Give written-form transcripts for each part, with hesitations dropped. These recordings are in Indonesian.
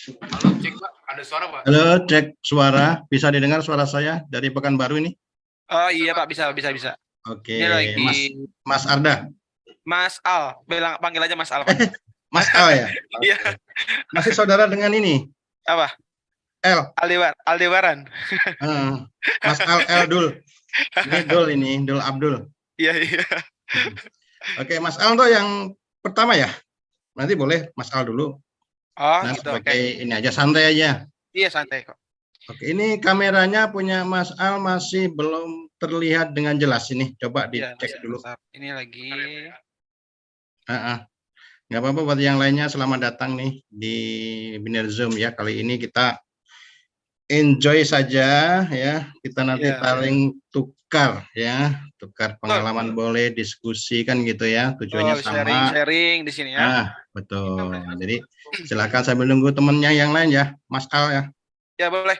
Halo, cek Pak, ada suara Pak? Halo, cek suara. Bisa didengar suara saya dari Pekanbaru ini? Oh iya Pak, bisa. Oke, Ini lagi Mas Arda. Mas Al, panggil aja Mas Al Pak. Mas Al ya? Iya, Oke. Masih saudara dengan ini, apa? L. Aldebaran. Eh, Mas Al L Dul. Ini Dul Abdul. Iya. Oke, Mas Al tuh yang pertama ya? Nanti boleh Mas Al dulu. Oh Nah, gitu, oke. sebagai ini aja, santai aja. Iya santai kok. Oke, ini kameranya punya Mas Al masih belum terlihat dengan jelas ini. Coba Iya, dicek dulu. mantap. Ini lagi. Nggak apa-apa buat yang lainnya, selamat datang nih di Biner Zoom ya. Kali ini kita enjoy saja ya. Kita nanti Iya. paling tukar ya, tukar Betul. pengalaman boleh, diskusi kan gitu ya. Tujuannya Betul, sama. sharing di sini ya. Betul. Jadi silakan sambil nunggu temennya yang lain ya, Mas Al ya. Ya boleh.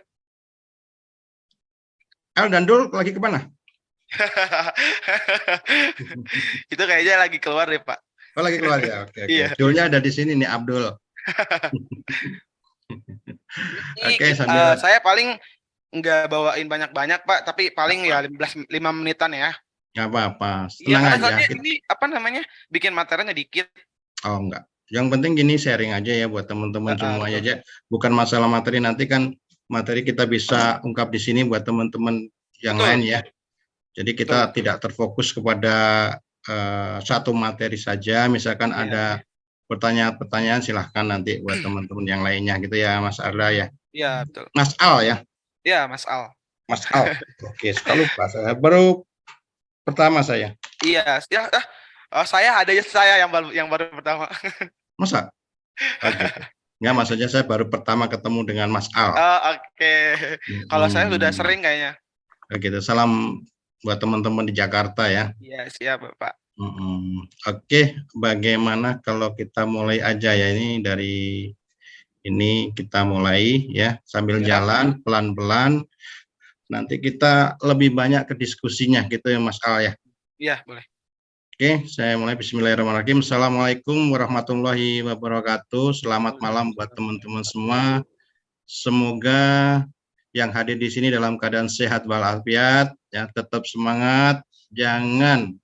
Al dan Dul lagi ke mana? Itu kayaknya lagi keluar deh Pak. Oh, lagi keluar ya. Oke. Iya. Dulnya ada di sini nih, Abdul. Ini Oke, sambil saya paling nggak bawain banyak-banyak Pak, tapi paling ya 5 menitan ya. nggak apa-apa, Iya, tenang karena aja. soalnya ini apa namanya, bikin materinya dikit. Oh enggak. Yang penting gini, sharing aja ya buat teman-teman semuanya Betul. aja. Bukan masalah materi, nanti kan materi kita bisa ungkap di sini buat teman-teman yang Betul. lain ya. Jadi kita tidak terfokus kepada satu materi saja. Misalkan Iya. ada pertanyaan-pertanyaan, silahkan nanti buat teman-teman yang lainnya gitu ya, Mas Arda ya. Iya, betul. Mas Al ya. Iya, Mas Al. Mas Al. Oke, sekali lupa saya. Baru pertama saya. Iya, ya, saya ada saya yang baru pertama. Masa? Oh gitu. Enggak, maksudnya saya baru pertama ketemu dengan Mas Al. Oh, oke. Kalau saya sudah sering kayaknya. Gitu. Salam buat teman-teman di Jakarta ya. Iya, siap, Pak. Oke, bagaimana kalau kita mulai aja ya, ini dari ini kita mulai ya sambil Ya. jalan pelan-pelan. Nanti kita lebih banyak ke diskusinya gitu ya Mas Al ya. Iya, boleh. Oke, saya mulai. Bismillahirrahmanirrahim. Assalamualaikum warahmatullahi wabarakatuh. Selamat malam buat teman-teman semua. Semoga yang hadir di sini dalam keadaan sehat walafiat, ya, tetap semangat, jangan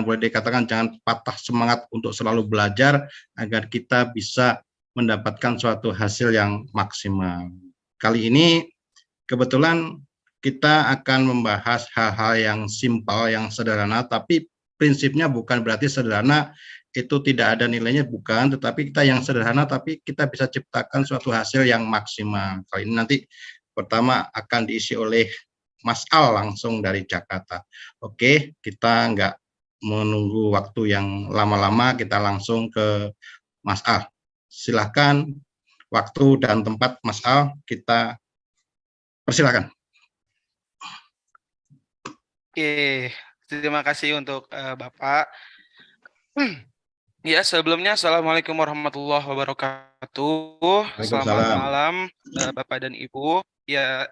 boleh dikatakan jangan patah semangat untuk selalu belajar agar kita bisa mendapatkan suatu hasil yang maksimal. Kali ini kebetulan kita akan membahas hal-hal yang simpel, yang sederhana, tapi prinsipnya bukan berarti sederhana itu tidak ada nilainya, bukan, tetapi kita yang sederhana tapi kita bisa ciptakan suatu hasil yang maksimal. Kali ini nanti pertama akan diisi oleh Mas Al langsung dari Jakarta. Oke, kita nggak menunggu waktu yang lama-lama, kita langsung ke Mas Al. Silahkan, waktu dan tempat Mas Al, kita persilakan. Oke, terima kasih untuk Bapak. Ya, sebelumnya Assalamualaikum warahmatullahi wabarakatuh. Selamat malam Bapak dan Ibu. Ya,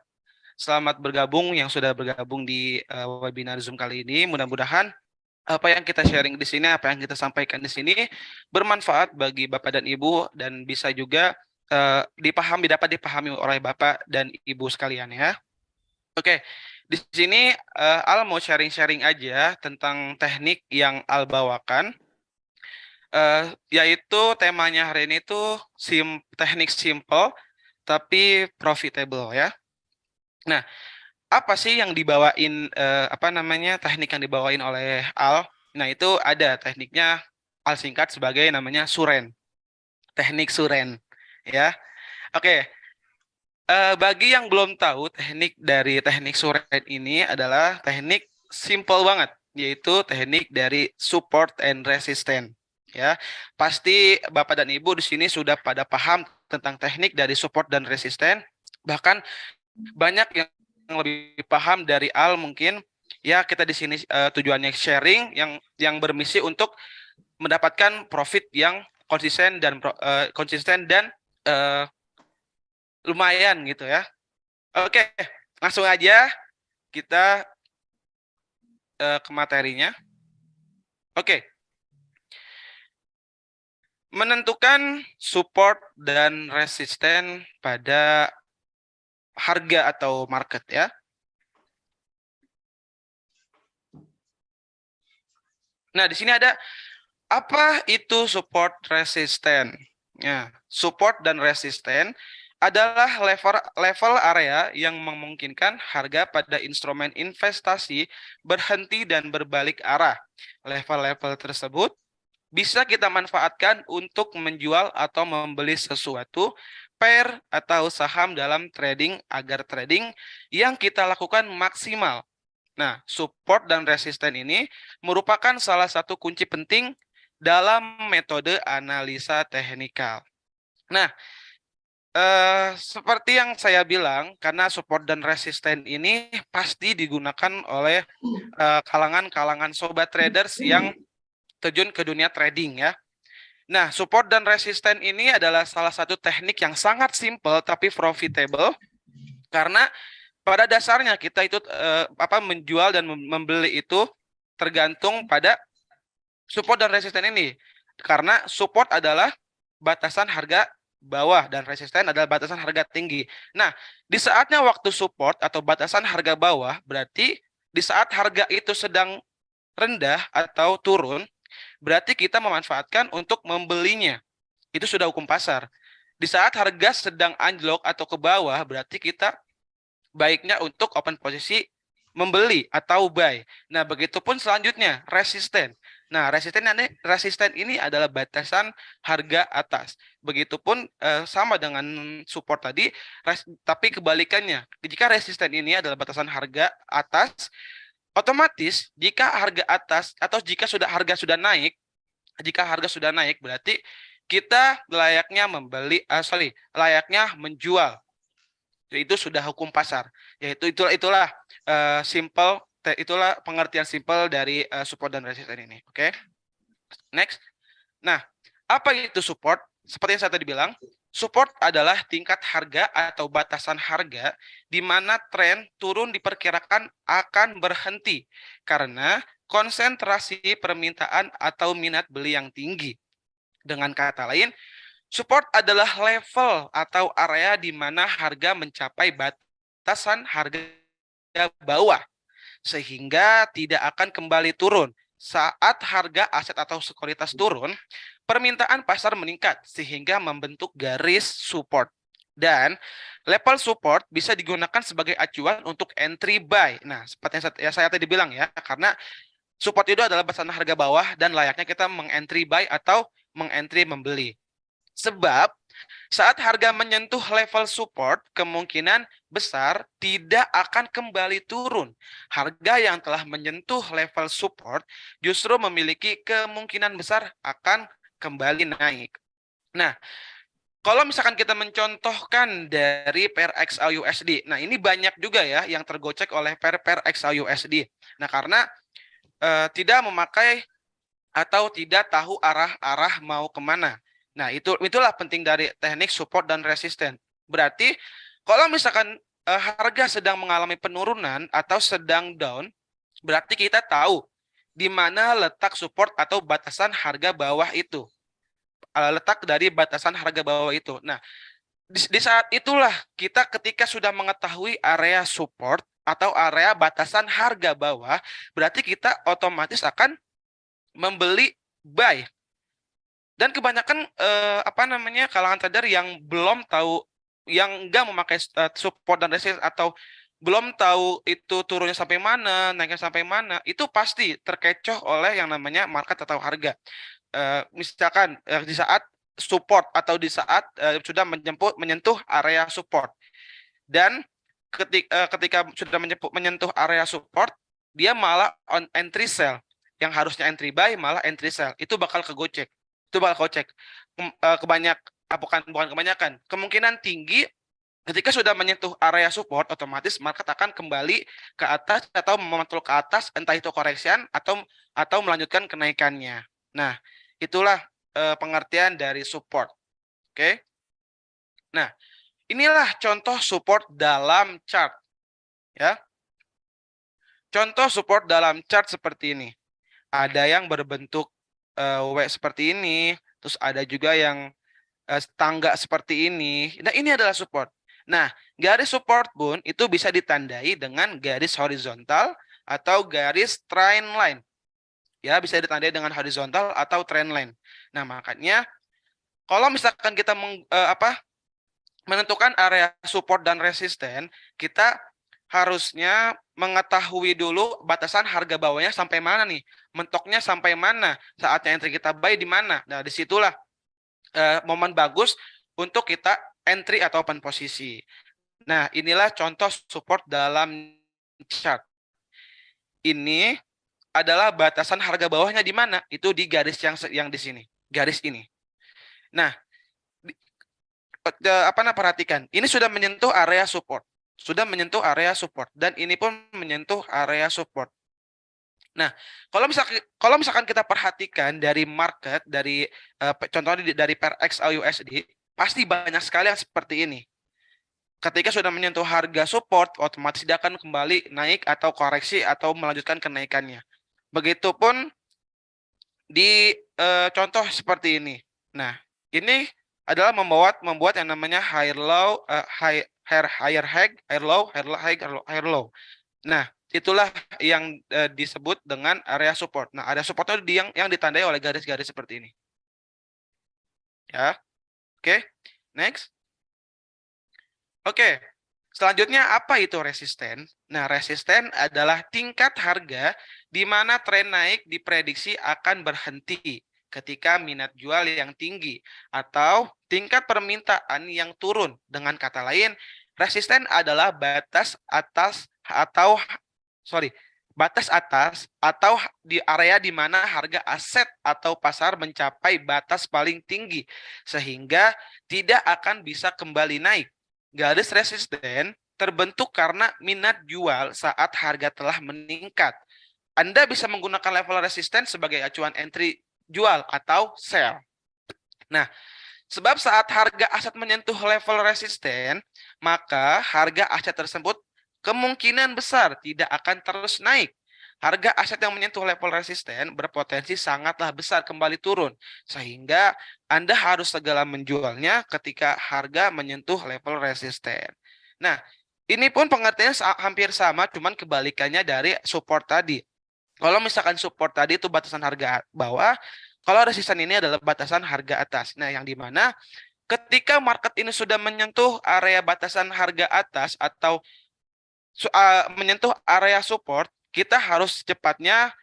selamat bergabung yang sudah bergabung di webinar Zoom kali ini. Mudah-mudahan apa yang kita sharing di sini, apa yang kita sampaikan di sini bermanfaat bagi Bapak dan Ibu dan bisa juga dapat dipahami oleh Bapak dan Ibu sekalian ya. Oke, di sini Al mau sharing-sharing aja tentang teknik yang Al bawakan. Yaitu temanya hari ini tuh teknik simple tapi profitable ya. Nah, apa sih yang dibawain teknik yang dibawain oleh Al? Nah, itu ada tekniknya Al singkat sebagai namanya Suren. Teknik Suren ya. Oke. Bagi yang belum tahu teknik Suren ini adalah teknik simple banget, yaitu teknik dari support and resistance. Ya, pasti Bapak dan Ibu di sini sudah pada paham tentang teknik dari support dan resisten. Bahkan banyak yang lebih paham dari Al mungkin. Ya, kita di sini tujuannya sharing yang bermisi untuk mendapatkan profit yang konsisten dan lumayan gitu ya. Oke, langsung aja kita ke materinya. Oke. menentukan support dan resisten pada harga atau market ya. Nah, di sini ada apa itu support resisten? Ya, support dan resisten adalah level area yang memungkinkan harga pada instrumen investasi berhenti dan berbalik arah. Level-level tersebut bisa kita manfaatkan untuk menjual atau membeli sesuatu, pair atau saham dalam trading agar trading yang kita lakukan maksimal. Nah, support dan resisten ini merupakan salah satu kunci penting dalam metode analisa teknikal. Nah, seperti yang saya bilang, karena support dan resisten ini pasti digunakan oleh kalangan-kalangan sobat traders yang terjun ke dunia trading ya. Nah, support dan resisten ini adalah salah satu teknik yang sangat simple tapi profitable karena pada dasarnya kita itu menjual dan membeli itu tergantung pada support dan resisten ini. Karena support adalah batasan harga bawah dan resisten adalah batasan harga tinggi. Nah, di saatnya waktu support atau batasan harga bawah berarti di saat harga itu sedang rendah atau turun, berarti kita memanfaatkan untuk membelinya. Itu sudah hukum pasar. Di saat harga sedang anjlok atau ke bawah, berarti kita baiknya untuk open posisi membeli atau buy. Nah, begitupun selanjutnya resisten. Nah, resisten ini adalah batasan harga atas. Begitupun sama dengan support tadi, tapi kebalikannya. Jika resisten ini adalah batasan harga atas, otomatis jika harga atas atau jika harga sudah naik berarti kita layaknya layaknya menjual. Itu sudah hukum pasar. Yaitu itulah itulah pengertian simple dari support dan resisten ini. Oke. Next. Nah, apa itu support? Seperti yang saya tadi bilang, support adalah tingkat harga atau batasan harga di mana tren turun diperkirakan akan berhenti karena konsentrasi permintaan atau minat beli yang tinggi. Dengan kata lain, support adalah level atau area di mana harga mencapai batasan harga bawah sehingga tidak akan kembali turun. Saat harga aset atau sekuritas turun, permintaan pasar meningkat sehingga membentuk garis support. Dan level support bisa digunakan sebagai acuan untuk entry buy. Nah, seperti yang saya tadi bilang ya, karena support itu adalah batasan harga bawah dan layaknya kita mengentry buy atau mengentry membeli. Sebab saat harga menyentuh level support, kemungkinan besar tidak akan kembali turun. Harga yang telah menyentuh level support justru memiliki kemungkinan besar akan kembali naik. Nah, kalau misalkan kita mencontohkan dari pair XAUUSD, nah ini banyak juga ya yang tergocek oleh pair XAUUSD. Nah, karena tidak memakai atau tidak tahu arah-arah mau kemana. Nah, itulah penting dari teknik support dan resisten. Berarti kalau misalkan harga sedang mengalami penurunan atau sedang down, berarti kita tahu di mana letak support atau batasan harga bawah itu. Letak dari batasan harga bawah itu. Nah, di saat itulah kita ketika sudah mengetahui area support atau area batasan harga bawah, berarti kita otomatis akan membeli buy. Dan kebanyakan kalangan trader yang belum tahu, yang enggak memakai support dan resistance atau belum tahu itu turunnya sampai mana, naiknya sampai mana, itu pasti terkecoh oleh yang namanya market atau harga. Misalkan di saat support atau di saat sudah menyentuh area support dan ketika sudah menyentuh area support, dia malah on entry sell, yang harusnya entry buy malah entry sell, itu bakal kegocek. Itu bakal kocek. Bukan kebanyakan. Kemungkinan tinggi ketika sudah menyentuh area support, otomatis market akan kembali ke atas atau memantul ke atas, entah itu koreksian atau melanjutkan kenaikannya. Nah, itulah pengertian dari support. Oke. Nah, inilah contoh support dalam chart. Ya. Contoh support dalam chart seperti ini. Ada yang berbentuk W seperti ini, terus ada juga yang tangga seperti ini. Nah, ini adalah support. Nah, garis support pun itu bisa ditandai dengan garis horizontal atau garis trend line. Ya, bisa ditandai dengan horizontal atau trend line. Nah, makanya kalau misalkan kita menentukan area support dan resisten, kita harusnya mengetahui dulu batasan harga bawahnya sampai mana nih, mentoknya sampai mana, saatnya entry kita buy di mana. Nah, disitulah momen bagus untuk kita entry atau open posisi. Nah, inilah contoh support dalam chart. Ini adalah batasan harga bawahnya di mana? Itu di garis yang di sini, garis ini. Nah, perhatikan, ini sudah menyentuh area support. Sudah menyentuh area support dan ini pun menyentuh area support. Nah, kalau misalkan kita perhatikan dari market, dari contohnya dari per XAUSD, pasti banyak sekali yang seperti ini. Ketika sudah menyentuh harga support, otomatis dia akan kembali naik atau koreksi atau melanjutkan kenaikannya. Begitupun di contoh seperti ini. Nah, ini adalah membuat yang namanya higher low, higher high, higher low, higher low. Nah, itulah yang disebut dengan area support. Nah, area support itu yang ditandai oleh garis-garis seperti ini. Ya. Oke. Next. Oke. Selanjutnya apa itu resisten? Nah, resisten adalah tingkat harga di mana tren naik diprediksi akan berhenti ketika minat jual yang tinggi atau tingkat permintaan yang turun. Dengan kata lain, resisten adalah batas atas atau di area di mana harga aset atau pasar mencapai batas paling tinggi sehingga tidak akan bisa kembali naik. Garis resisten terbentuk karena minat jual saat harga telah meningkat. Anda bisa menggunakan level resisten sebagai acuan entry jual atau sell. Nah, sebab saat harga aset menyentuh level resisten, maka harga aset tersebut kemungkinan besar tidak akan terus naik. Harga aset yang menyentuh level resisten berpotensi sangatlah besar kembali turun, sehingga Anda harus segera menjualnya ketika harga menyentuh level resisten. Nah, ini pun pengertiannya hampir sama, cuman kebalikannya dari support tadi. Kalau misalkan support tadi itu batasan harga bawah, kalau resisten ini adalah batasan harga atas. Nah, yang dimana ketika market ini sudah menyentuh area batasan harga atas atau menyentuh area support, kita harus secepatnya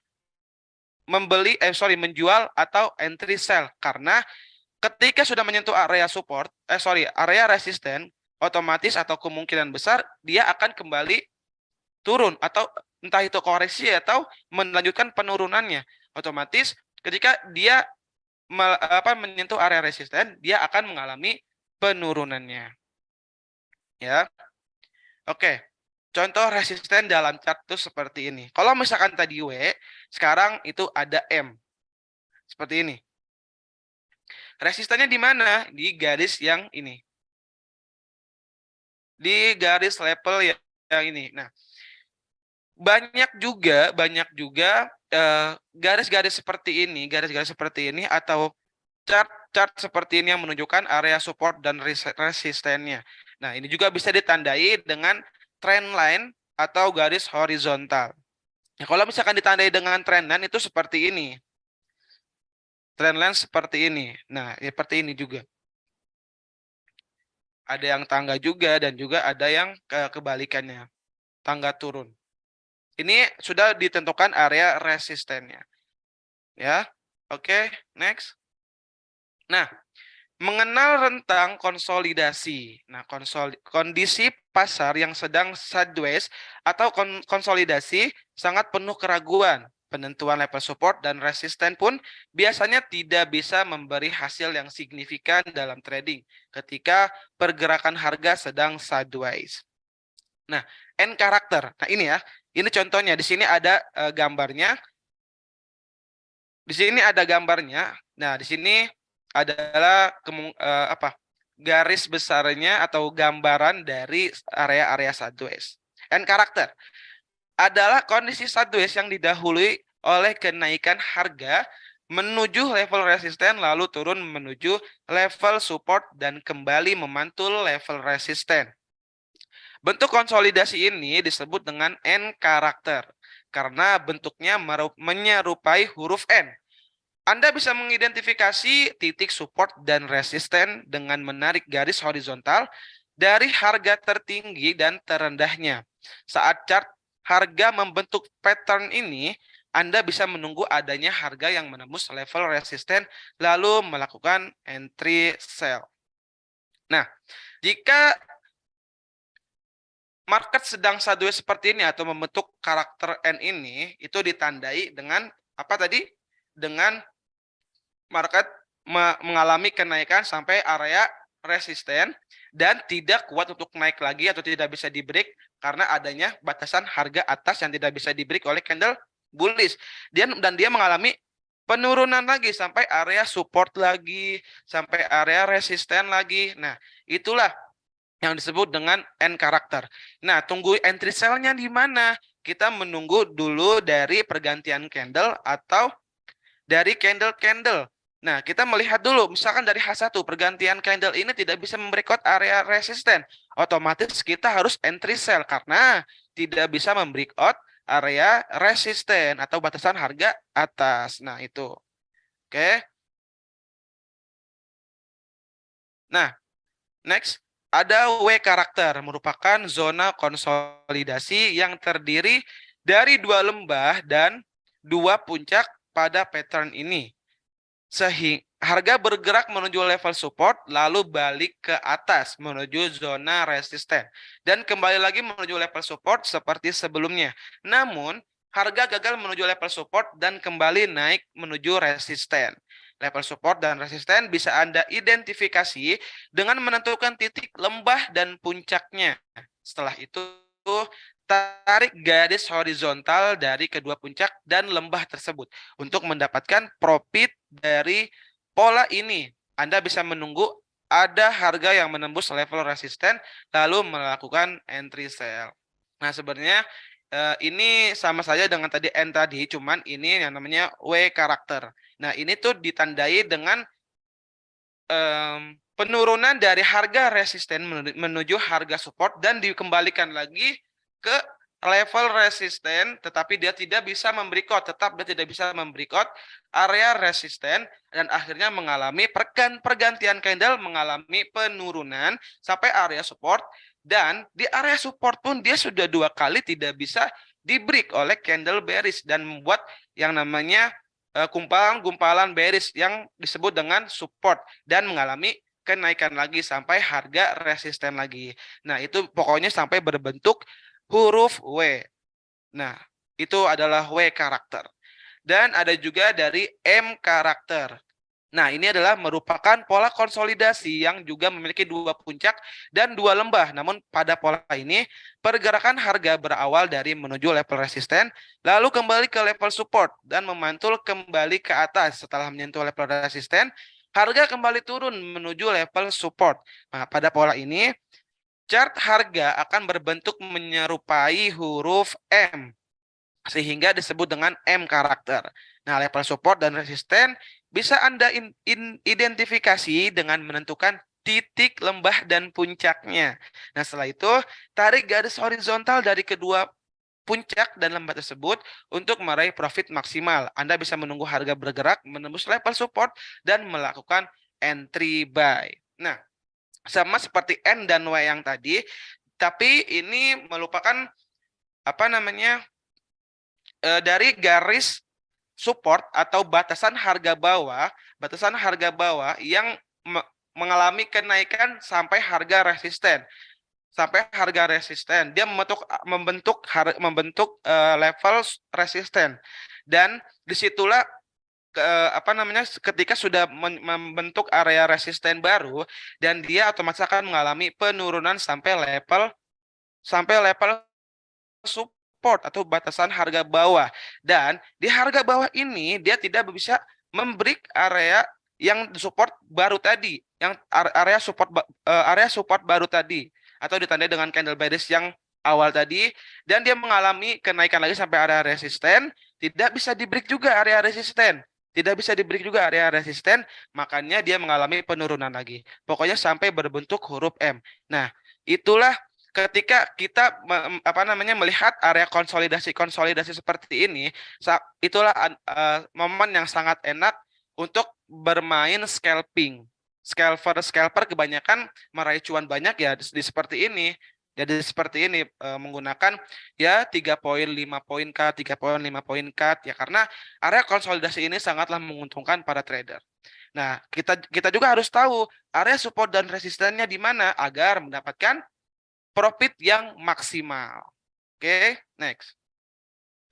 menjual atau entry sell karena ketika sudah menyentuh area support, area resisten, otomatis atau kemungkinan besar dia akan kembali turun atau entah itu koreksi atau melanjutkan penurunannya. Otomatis ketika dia menyentuh area resisten, dia akan mengalami penurunannya. Ya. Oke. Contoh resisten dalam chart itu seperti ini. Kalau misalkan tadi W, sekarang itu ada M. Seperti ini. Resistannya di mana? Di garis yang ini. Di garis level yang ini. Nah, banyak juga garis-garis seperti ini atau chart seperti ini yang menunjukkan area support dan resistennya. Nah, ini juga bisa ditandai dengan trend line atau garis horizontal. Nah, kalau misalkan ditandai dengan trend line itu seperti ini. Trend line seperti ini. Nah, seperti ini juga. Ada yang tangga juga dan juga ada yang kebalikannya. Tangga turun. Ini sudah ditentukan area resistennya. Ya. Oke, next. Nah, mengenal rentang konsolidasi. Nah, kondisi pasar yang sedang sideways atau konsolidasi sangat penuh keraguan. Penentuan level support dan resisten pun biasanya tidak bisa memberi hasil yang signifikan dalam trading ketika pergerakan harga sedang sideways. Nah, N karakter. Nah, ini ya. Ini contohnya. Di sini ada gambarnya. Di sini ada gambarnya. Nah, di sini adalah garis besarnya atau gambaran dari area-area sideways. N karakter adalah kondisi sideways yang didahului oleh kenaikan harga menuju level resisten lalu turun menuju level support dan kembali memantul level resisten. Bentuk konsolidasi ini disebut dengan N karakter karena bentuknya menyerupai huruf N. Anda bisa mengidentifikasi titik support dan resisten dengan menarik garis horizontal dari harga tertinggi dan terendahnya. Saat chart harga membentuk pattern ini, Anda bisa menunggu adanya harga yang menembus level resisten lalu melakukan entry sell. Nah, jika market sedang sideways seperti ini atau membentuk karakter N ini, itu ditandai dengan apa tadi? Dengan market mengalami kenaikan sampai area resisten dan tidak kuat untuk naik lagi atau tidak bisa di-break karena adanya batasan harga atas yang tidak bisa di-break oleh candle bullish. Dan dia mengalami penurunan lagi sampai area support lagi, sampai area resisten lagi. Nah, itulah yang disebut dengan N karakter. Nah, tunggu entry sell-nya di mana? Kita menunggu dulu dari pergantian candle atau dari candle-candle. Nah, kita melihat dulu, misalkan dari H1, pergantian candle ini tidak bisa membreakout area resisten. Otomatis kita harus entry sell karena tidak bisa membreakout area resisten atau batasan harga atas. Nah, itu. Oke. Nah, next. Ada W karakter, merupakan zona konsolidasi yang terdiri dari dua lembah dan dua puncak pada pattern ini. Sehingga harga bergerak menuju level support, lalu balik ke atas menuju zona resisten. Dan kembali lagi menuju level support seperti sebelumnya. Namun, harga gagal menuju level support dan kembali naik menuju resisten. Level support dan resisten bisa Anda identifikasi dengan menentukan titik lembah dan puncaknya. Setelah itu, tarik garis horizontal dari kedua puncak dan lembah tersebut untuk mendapatkan profit dari pola ini. Anda bisa menunggu ada harga yang menembus level resisten lalu melakukan entry sell. Nah, sebenarnya ini sama saja dengan tadi N tadi, cuman ini yang namanya W karakter. Nah, ini tuh ditandai dengan penurunan dari harga resisten menuju harga support dan dikembalikan lagi ke level resisten, tetapi dia tidak bisa membreakout, dia tidak bisa membreakout area resisten dan akhirnya mengalami pergantian candle mengalami penurunan sampai area support, dan di area support pun dia sudah dua kali tidak bisa di break oleh candle bearish dan membuat yang namanya gumpalan bearish yang disebut dengan support dan mengalami kenaikan lagi sampai harga resisten lagi. Nah, itu pokoknya sampai berbentuk huruf W. Nah, itu adalah W karakter. Dan ada juga dari M karakter. Nah, ini adalah merupakan pola konsolidasi yang juga memiliki dua puncak dan dua lembah. Namun pada pola ini, pergerakan harga berawal dari menuju level resisten, lalu kembali ke level support dan memantul kembali ke atas. Setelah menyentuh level resisten, harga kembali turun menuju level support. Nah, pada pola ini, chart harga akan berbentuk menyerupai huruf M, sehingga disebut dengan M karakter. Nah, level support dan resisten bisa Anda identifikasi dengan menentukan titik lembah dan puncaknya. Nah, setelah itu, tarik garis horizontal dari kedua puncak dan lembah tersebut untuk meraih profit maksimal. Anda bisa menunggu harga bergerak menembus level support dan melakukan entry buy. Nah, sama seperti N dan W yang tadi, tapi ini merupakan apa namanya dari garis support atau batasan harga bawah yang mengalami kenaikan sampai harga resisten. Dia membentuk level resisten, dan disitulah ketika sudah membentuk area resisten baru, dan dia otomatis akan mengalami penurunan sampai level support atau batasan harga bawah, dan di harga bawah ini dia tidak bisa membreak area yang support baru tadi, yang area support baru tadi, atau ditandai dengan candle bearish yang awal tadi, dan dia mengalami kenaikan lagi sampai area resisten, tidak bisa di break juga area resisten. tidak bisa diberi juga area resisten, makanya dia mengalami penurunan lagi. Pokoknya sampai berbentuk huruf M. Nah, itulah ketika kita melihat area konsolidasi seperti ini, itulah momen yang sangat enak untuk bermain scalping. Scalper kebanyakan meraih cuan banyak ya di seperti ini. Jadi seperti ini menggunakan ya 3 poin, 5 poin cut, 3 poin, 5 poin cut ya, karena area konsolidasi ini sangatlah menguntungkan para trader. Nah, kita juga harus tahu area support dan resistennya di mana agar mendapatkan profit yang maksimal. Oke, next.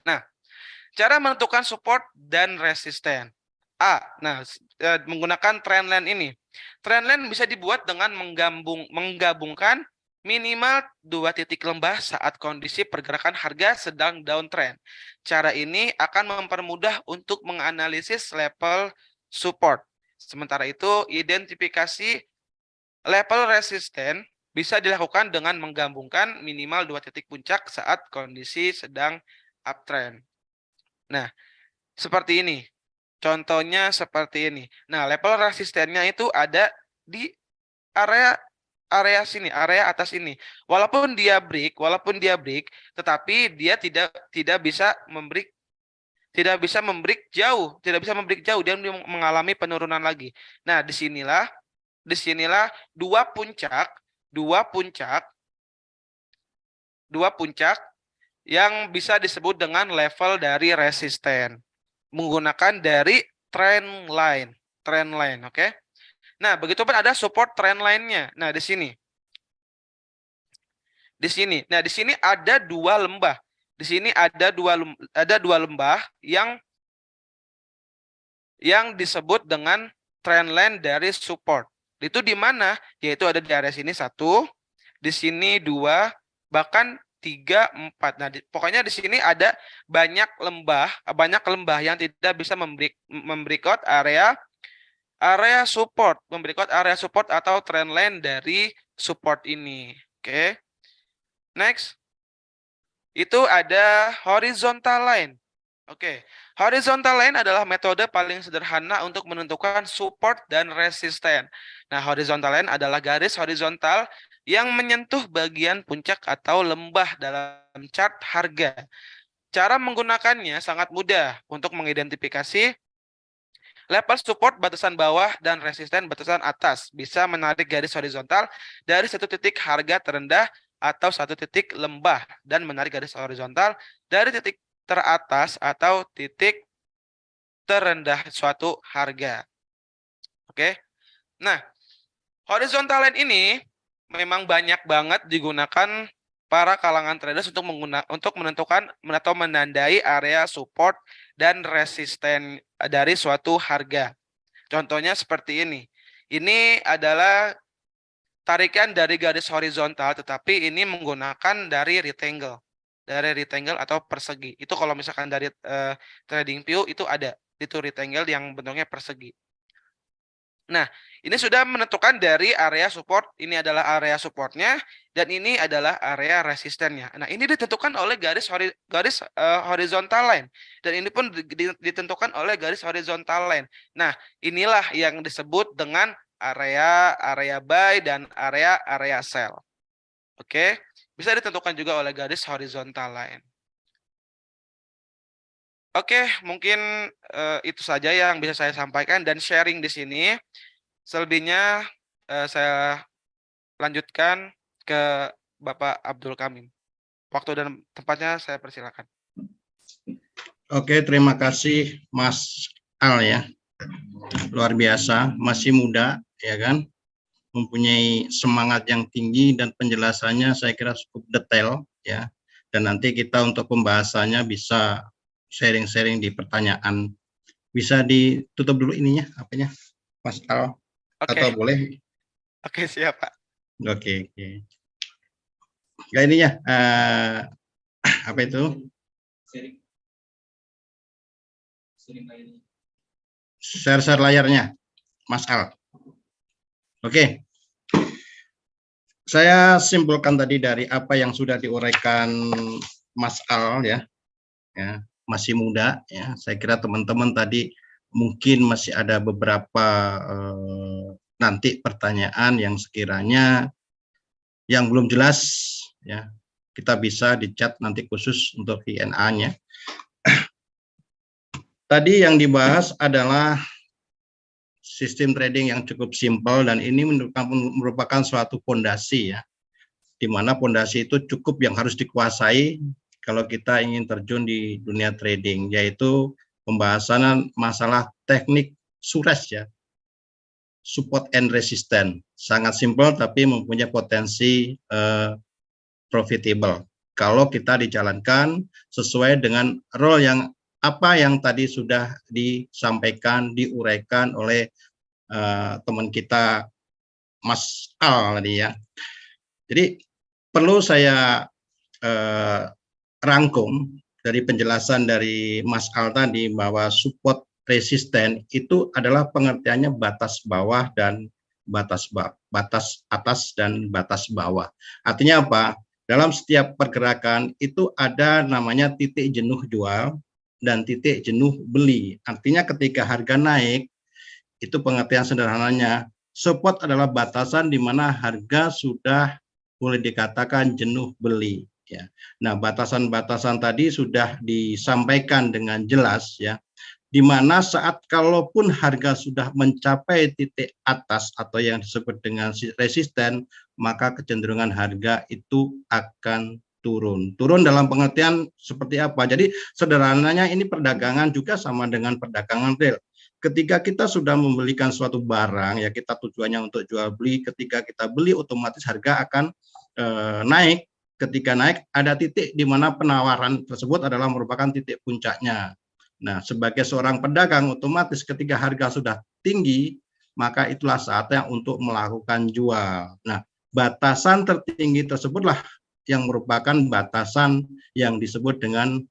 Nah, cara menentukan support dan resisten. Menggunakan trendline ini. Trendline bisa dibuat dengan menggabungkan minimal 2 titik lembah saat kondisi pergerakan harga sedang downtrend. Cara ini akan mempermudah untuk menganalisis level support. Sementara itu, identifikasi level resisten bisa dilakukan dengan menggabungkan minimal 2 titik puncak saat kondisi sedang uptrend. Nah, seperti ini. Contohnya seperti ini. Nah, level resistennya itu ada di area sini, area atas ini. Walaupun dia break, tetapi dia tidak bisa membreak jauh, dia mengalami penurunan lagi. Nah, disinilah dua puncak yang bisa disebut dengan level dari resisten menggunakan dari trend line, oke? Nah, begitupun ada support trend line-nya. Nah, di sini. Nah, di sini ada 2 lembah. Di sini ada dua lembah yang disebut dengan trend line dari support. Itu di mana? Yaitu ada di area sini 1, di sini 2, bahkan 3, 4. Nah, pokoknya di sini ada banyak lembah yang tidak bisa membreakout area support, atau trend line dari support ini. Oke. Next. Itu ada horizontal line. Oke. Horizontal line adalah metode paling sederhana untuk menentukan support dan resisten. Nah, horizontal line adalah garis horizontal yang menyentuh bagian puncak atau lembah dalam chart harga. Cara menggunakannya sangat mudah untuk mengidentifikasi level support batasan bawah dan resisten batasan atas. Bisa menarik garis horizontal dari satu titik harga terendah atau satu titik lembah dan menarik garis horizontal dari titik teratas atau titik terendah suatu harga. Oke. Nah, horizontal line ini memang banyak banget digunakan para kalangan traders untuk menentukan atau menandai area support dan resisten dari suatu harga. Contohnya seperti ini. Ini adalah tarikan dari garis horizontal, tetapi ini menggunakan dari rectangle. Dari rectangle atau persegi. Itu kalau misalkan dari TradingView itu ada. Itu rectangle yang bentuknya persegi. Nah, ini sudah menentukan dari area support, ini adalah area supportnya, dan ini adalah area resistennya. Nah, ini ditentukan oleh garis horizontal line, dan ini pun ditentukan oleh garis horizontal line. Nah, inilah yang disebut dengan area buy dan area sell. Oke, bisa ditentukan juga oleh garis horizontal line. Oke, mungkin itu saja yang bisa saya sampaikan dan sharing di sini. Selebihnya saya lanjutkan ke Bapak Abdul Kamim. Waktu dan tempatnya saya persilakan. Oke, terima kasih Mas Al ya. Luar biasa, masih muda ya kan. Mempunyai semangat yang tinggi dan penjelasannya saya kira cukup detail ya. Dan nanti kita untuk pembahasannya bisa sharing-sharing di pertanyaan. Bisa ditutup dulu ininya apanya Mas Al. Oke. Atau boleh? Oke, siap Pak. Oke. Nggak ininya, apa itu? Share layarnya, Mas Al. Oke. Saya simpulkan tadi dari apa yang sudah diuraikan Mas Al ya, masih muda ya. Saya kira teman-teman tadi mungkin masih ada beberapa nanti pertanyaan yang sekiranya yang belum jelas, ya, kita bisa di chat nanti khusus untuk Q&A-nya. Tadi yang dibahas adalah sistem trading yang cukup simpel, dan ini merupakan suatu fondasi, ya, di mana fondasi itu cukup yang harus dikuasai kalau kita ingin terjun di dunia trading, yaitu pembahasan masalah teknik SURES, ya, support and resistance. Sangat simpel tapi mempunyai potensi profitable kalau kita dijalankan sesuai dengan role yang apa yang tadi sudah disampaikan, diuraikan oleh teman kita Mas Al tadi, ya. Jadi perlu saya rangkum dari penjelasan dari Mas Al tadi bahwa support resisten itu adalah pengertiannya batas bawah dan batas atas dan batas bawah. Artinya apa? Dalam setiap pergerakan itu ada namanya titik jenuh jual dan titik jenuh beli. Artinya ketika harga naik, itu pengertian sederhananya, support adalah batasan di mana harga sudah boleh dikatakan jenuh beli, ya. Nah, batasan-batasan tadi sudah disampaikan dengan jelas, ya, di mana saat kalaupun harga sudah mencapai titik atas atau yang disebut dengan resisten, maka kecenderungan harga itu akan turun. Turun dalam pengertian seperti apa? Jadi sederhananya ini perdagangan juga sama dengan perdagangan real. Ketika kita sudah membelikan suatu barang, ya, kita tujuannya untuk jual beli, ketika kita beli otomatis harga akan naik. Ketika naik ada titik di mana penawaran tersebut adalah merupakan titik puncaknya. Nah, sebagai seorang pedagang otomatis ketika harga sudah tinggi, maka itulah saatnya untuk melakukan jual. Nah, batasan tertinggi tersebutlah yang merupakan batasan yang disebut dengan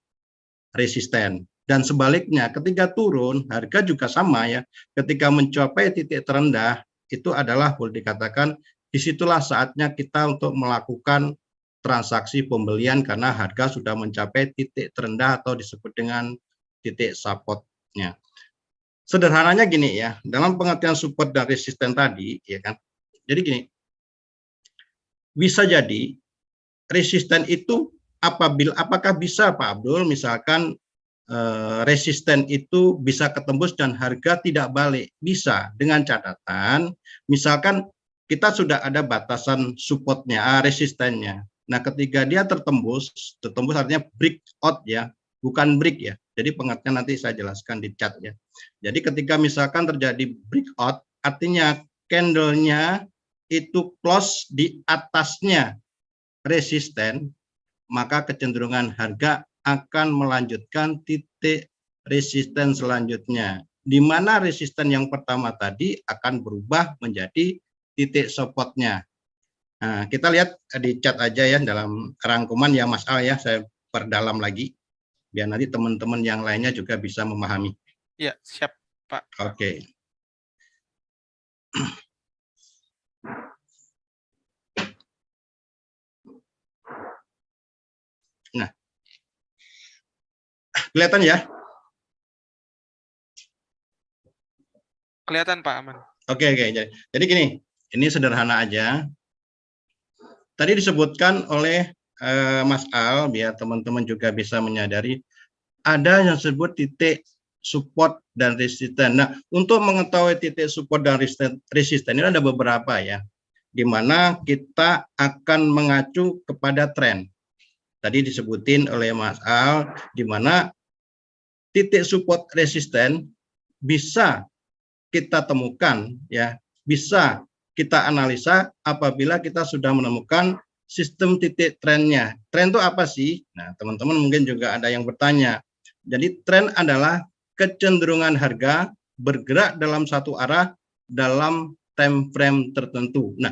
resisten. Dan sebaliknya, ketika turun, harga juga sama, ya. Ketika mencapai titik terendah, itu adalah boleh dikatakan disitulah saatnya kita untuk melakukan transaksi pembelian karena harga sudah mencapai titik terendah atau disebut dengan titik support-nya. Sederhananya gini, ya, dalam pengertian support dan resisten tadi, ya kan. Jadi gini, bisa jadi resisten itu apakah bisa Pak Abdul misalkan resisten itu bisa ketembus dan harga tidak balik? Bisa, dengan catatan misalkan kita sudah ada batasan supportnya, resistennya. Nah, ketika dia tertembus artinya breakout, ya, bukan break, ya. Jadi pengertian nanti saya jelaskan di chat, ya. Jadi ketika misalkan terjadi breakout, artinya candle-nya itu close di atasnya resisten, maka kecenderungan harga akan melanjutkan titik resisten selanjutnya, di mana resisten yang pertama tadi akan berubah menjadi titik support-nya. Nah, kita lihat di chat aja, ya, dalam rangkuman, ya, Mas Al, ya, saya perdalam lagi biar nanti teman-teman yang lainnya juga bisa memahami. Ya, siap, Pak. Oke. Nah, kelihatan, ya? Kelihatan, Pak, aman. Oke. Jadi gini, ini sederhana aja. Tadi disebutkan oleh Mas Al, biar teman-teman juga bisa menyadari, ada yang disebut titik support dan resisten. Nah, untuk mengetahui titik support dan resisten ini ada beberapa, ya, di mana kita akan mengacu kepada tren. Tadi disebutin oleh Mas Al, di mana titik support resisten bisa kita temukan, ya, bisa kita analisa apabila kita sudah menemukan sistem titik trennya. Tren itu apa sih? Nah, teman-teman mungkin juga ada yang bertanya. Jadi tren adalah kecenderungan harga bergerak dalam satu arah dalam time frame tertentu. Nah,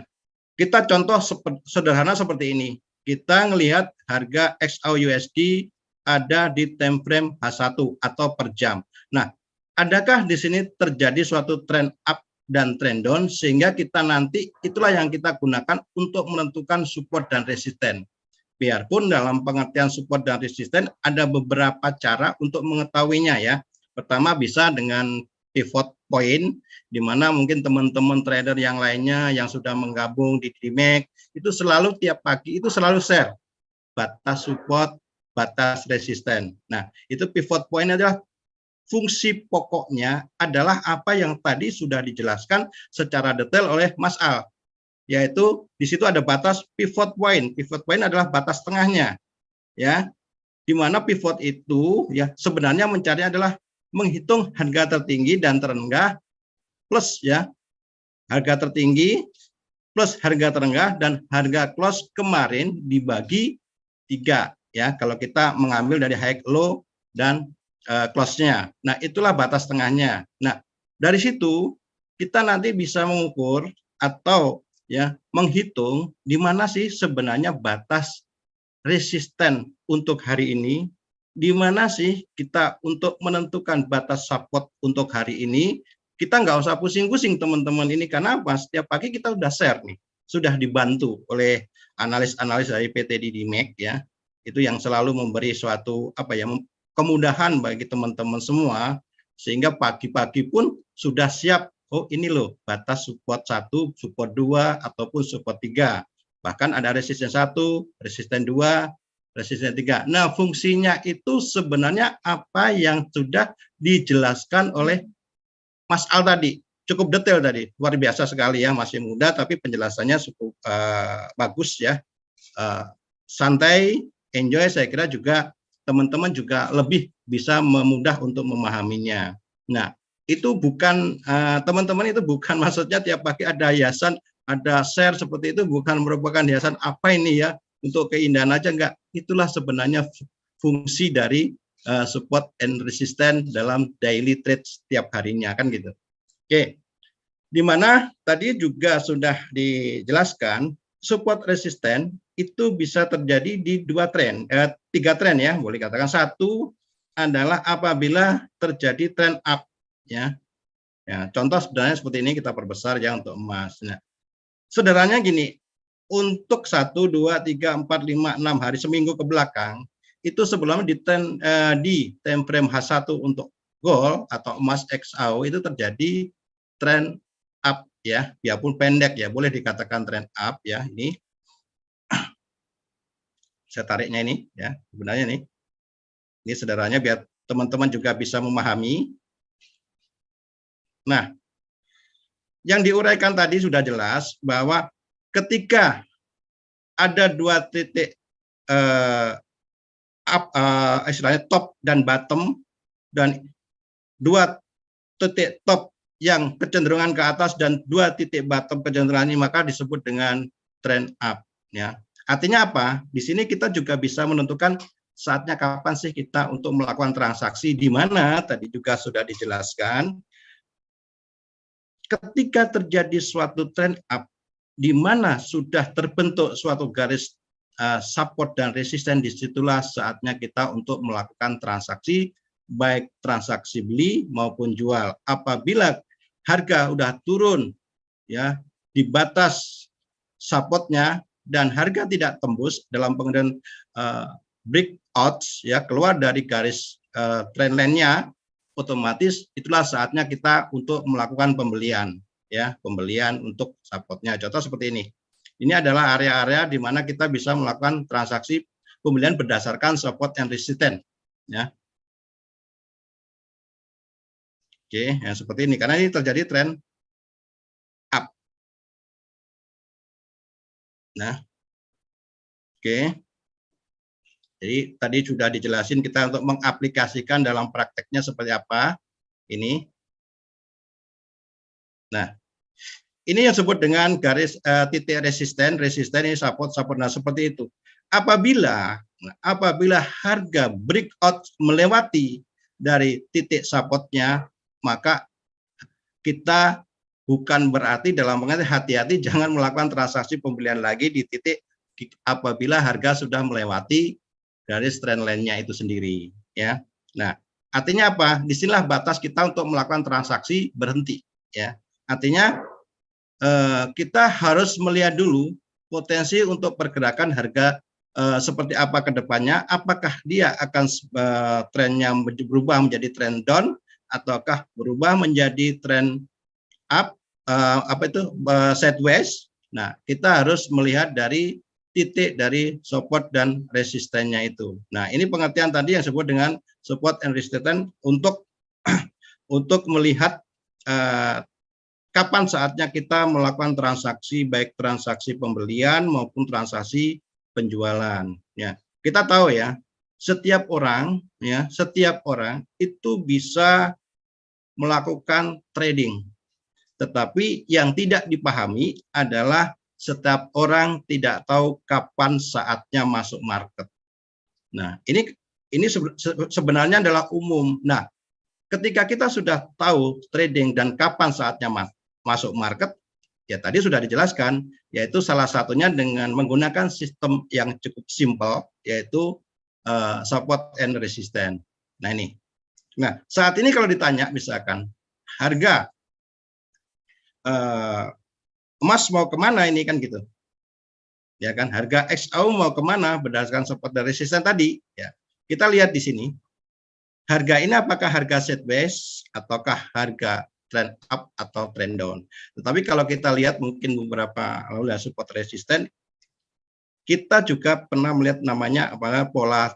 kita contoh sederhana seperti ini. Kita melihat harga XAUUSD ada di time frame H1 atau per jam. Nah, adakah di sini terjadi suatu trend up dan trend down sehingga kita nanti itulah yang kita gunakan untuk menentukan support dan resisten. Biarpun dalam pengertian support dan resisten ada beberapa cara untuk mengetahuinya, ya. Pertama bisa dengan pivot point, di mana mungkin teman-teman trader yang lainnya yang sudah menggabung di DMAX itu selalu tiap pagi itu selalu share batas support, batas resisten. Nah, itu pivot point adalah fungsi pokoknya adalah apa yang tadi sudah dijelaskan secara detail oleh Mas Al, yaitu di situ ada batas pivot point. Pivot point adalah batas tengahnya, ya, di mana pivot itu ya sebenarnya mencari adalah menghitung harga tertinggi dan terendah plus ya harga tertinggi plus harga terendah dan harga close kemarin dibagi 3 ya, kalau kita mengambil dari high low dan close-nya. Nah, itulah batas tengahnya. Nah, dari situ kita nanti bisa mengukur atau ya menghitung di mana sih sebenarnya batas resisten untuk hari ini, di mana sih kita untuk menentukan batas support untuk hari ini. Kita nggak usah pusing-pusing teman-teman ini, karena apa? Setiap pagi kita udah share nih, sudah dibantu oleh analis-analis dari PT DMAX ya, itu yang selalu memberi suatu apa ya kemudahan bagi teman-teman semua, sehingga pagi-pagi pun sudah siap. Oh ini loh batas support 1, support 2 ataupun support 3. Bahkan ada resisten 1, resisten 2, resisten 3. Nah, fungsinya itu sebenarnya apa yang sudah dijelaskan oleh Mas Al tadi. Cukup detail tadi, luar biasa sekali ya, masih muda tapi penjelasannya cukup bagus ya. Santai, enjoy, saya kira juga teman-teman juga lebih bisa memudah untuk memahaminya. Nah, itu bukan teman-teman itu bukan maksudnya tiap pagi ada hiasan, ada share seperti itu, bukan merupakan hiasan apa ini ya untuk keindahan aja, enggak. Itulah sebenarnya fungsi dari support and resistance dalam daily trade setiap harinya kan gitu. Oke, di mana tadi juga sudah dijelaskan support resistance itu bisa terjadi di 3 tren ya, boleh katakan. Satu adalah apabila terjadi trend up ya. Ya, contoh sebenarnya seperti ini kita perbesar ya untuk emas. Nah, sederhananya gini, untuk 1, 2, 3, 4, 5, 6 hari seminggu ke belakang itu sebelumnya di time frame H1 untuk gold atau emas XAU itu terjadi trend up ya, biarpun pendek ya, boleh dikatakan trend up ya. Ini saya tariknya ini ya, sebenarnya nih. Ini sederhananya biar teman-teman juga bisa memahami. Nah, yang diuraikan tadi sudah jelas bahwa ketika ada 2 titik istilahnya top dan bottom, dan 2 titik top yang kecenderungan ke atas dan 2 titik bottom kecenderungan ini, maka disebut dengan trend up ya. Artinya apa? Di sini kita juga bisa menentukan saatnya kapan sih kita untuk melakukan transaksi, di mana tadi juga sudah dijelaskan ketika terjadi suatu trend up di mana sudah terbentuk suatu garis support dan resisten, disitulah saatnya kita untuk melakukan transaksi, baik transaksi beli maupun jual. Apabila harga udah turun ya di batas supportnya dan harga tidak tembus dalam pengertian breakouts ya, keluar dari garis trend line-nya, otomatis itulah saatnya kita untuk melakukan pembelian ya, pembelian untuk supportnya. Contoh seperti ini. Ini adalah area-area di mana kita bisa melakukan transaksi pembelian berdasarkan support and resistance ya. Oke, yang seperti ini karena ini terjadi tren up. Nah, oke. Jadi tadi sudah dijelasin kita untuk mengaplikasikan dalam prakteknya seperti apa ini. Nah, ini yang disebut dengan garis titik resisten ini support. Nah, seperti itu. Apabila harga breakout melewati dari titik supportnya, maka kita bukan berarti dalam pengertian hati-hati jangan melakukan transaksi pembelian lagi di titik apabila harga sudah melewati garis trend line-nya itu sendiri ya. Nah, artinya apa? Disinilah batas kita untuk melakukan transaksi berhenti ya. Artinya kita harus melihat dulu potensi untuk pergerakan harga seperti apa ke depannya, apakah dia akan trennya berubah menjadi trend down ataukah berubah menjadi trend up, sideways. Nah, kita harus melihat dari titik dari support dan resistennya itu. Nah, ini pengertian tadi yang disebut dengan support and resistance untuk untuk melihat kapan saatnya kita melakukan transaksi, baik transaksi pembelian maupun transaksi penjualan. Ya, kita tahu ya, setiap orang itu bisa melakukan trading. Tetapi yang tidak dipahami adalah setiap orang tidak tahu kapan saatnya masuk market. Nah, ini sebenarnya adalah umum. Nah, ketika kita sudah tahu trading dan kapan saatnya masuk market, ya tadi sudah dijelaskan, yaitu salah satunya dengan menggunakan sistem yang cukup simpel, yaitu support and resistance. Nah ini. Nah, saat ini kalau ditanya misalkan harga emas mau kemana ini kan gitu. Ya kan, harga XAU mau kemana berdasarkan support dan resistance tadi. Ya, kita lihat di sini. Harga ini apakah harga sideways ataukah harga trend up atau trend down. Tetapi kalau kita lihat mungkin beberapa lalu support resisten, kita juga pernah melihat namanya pola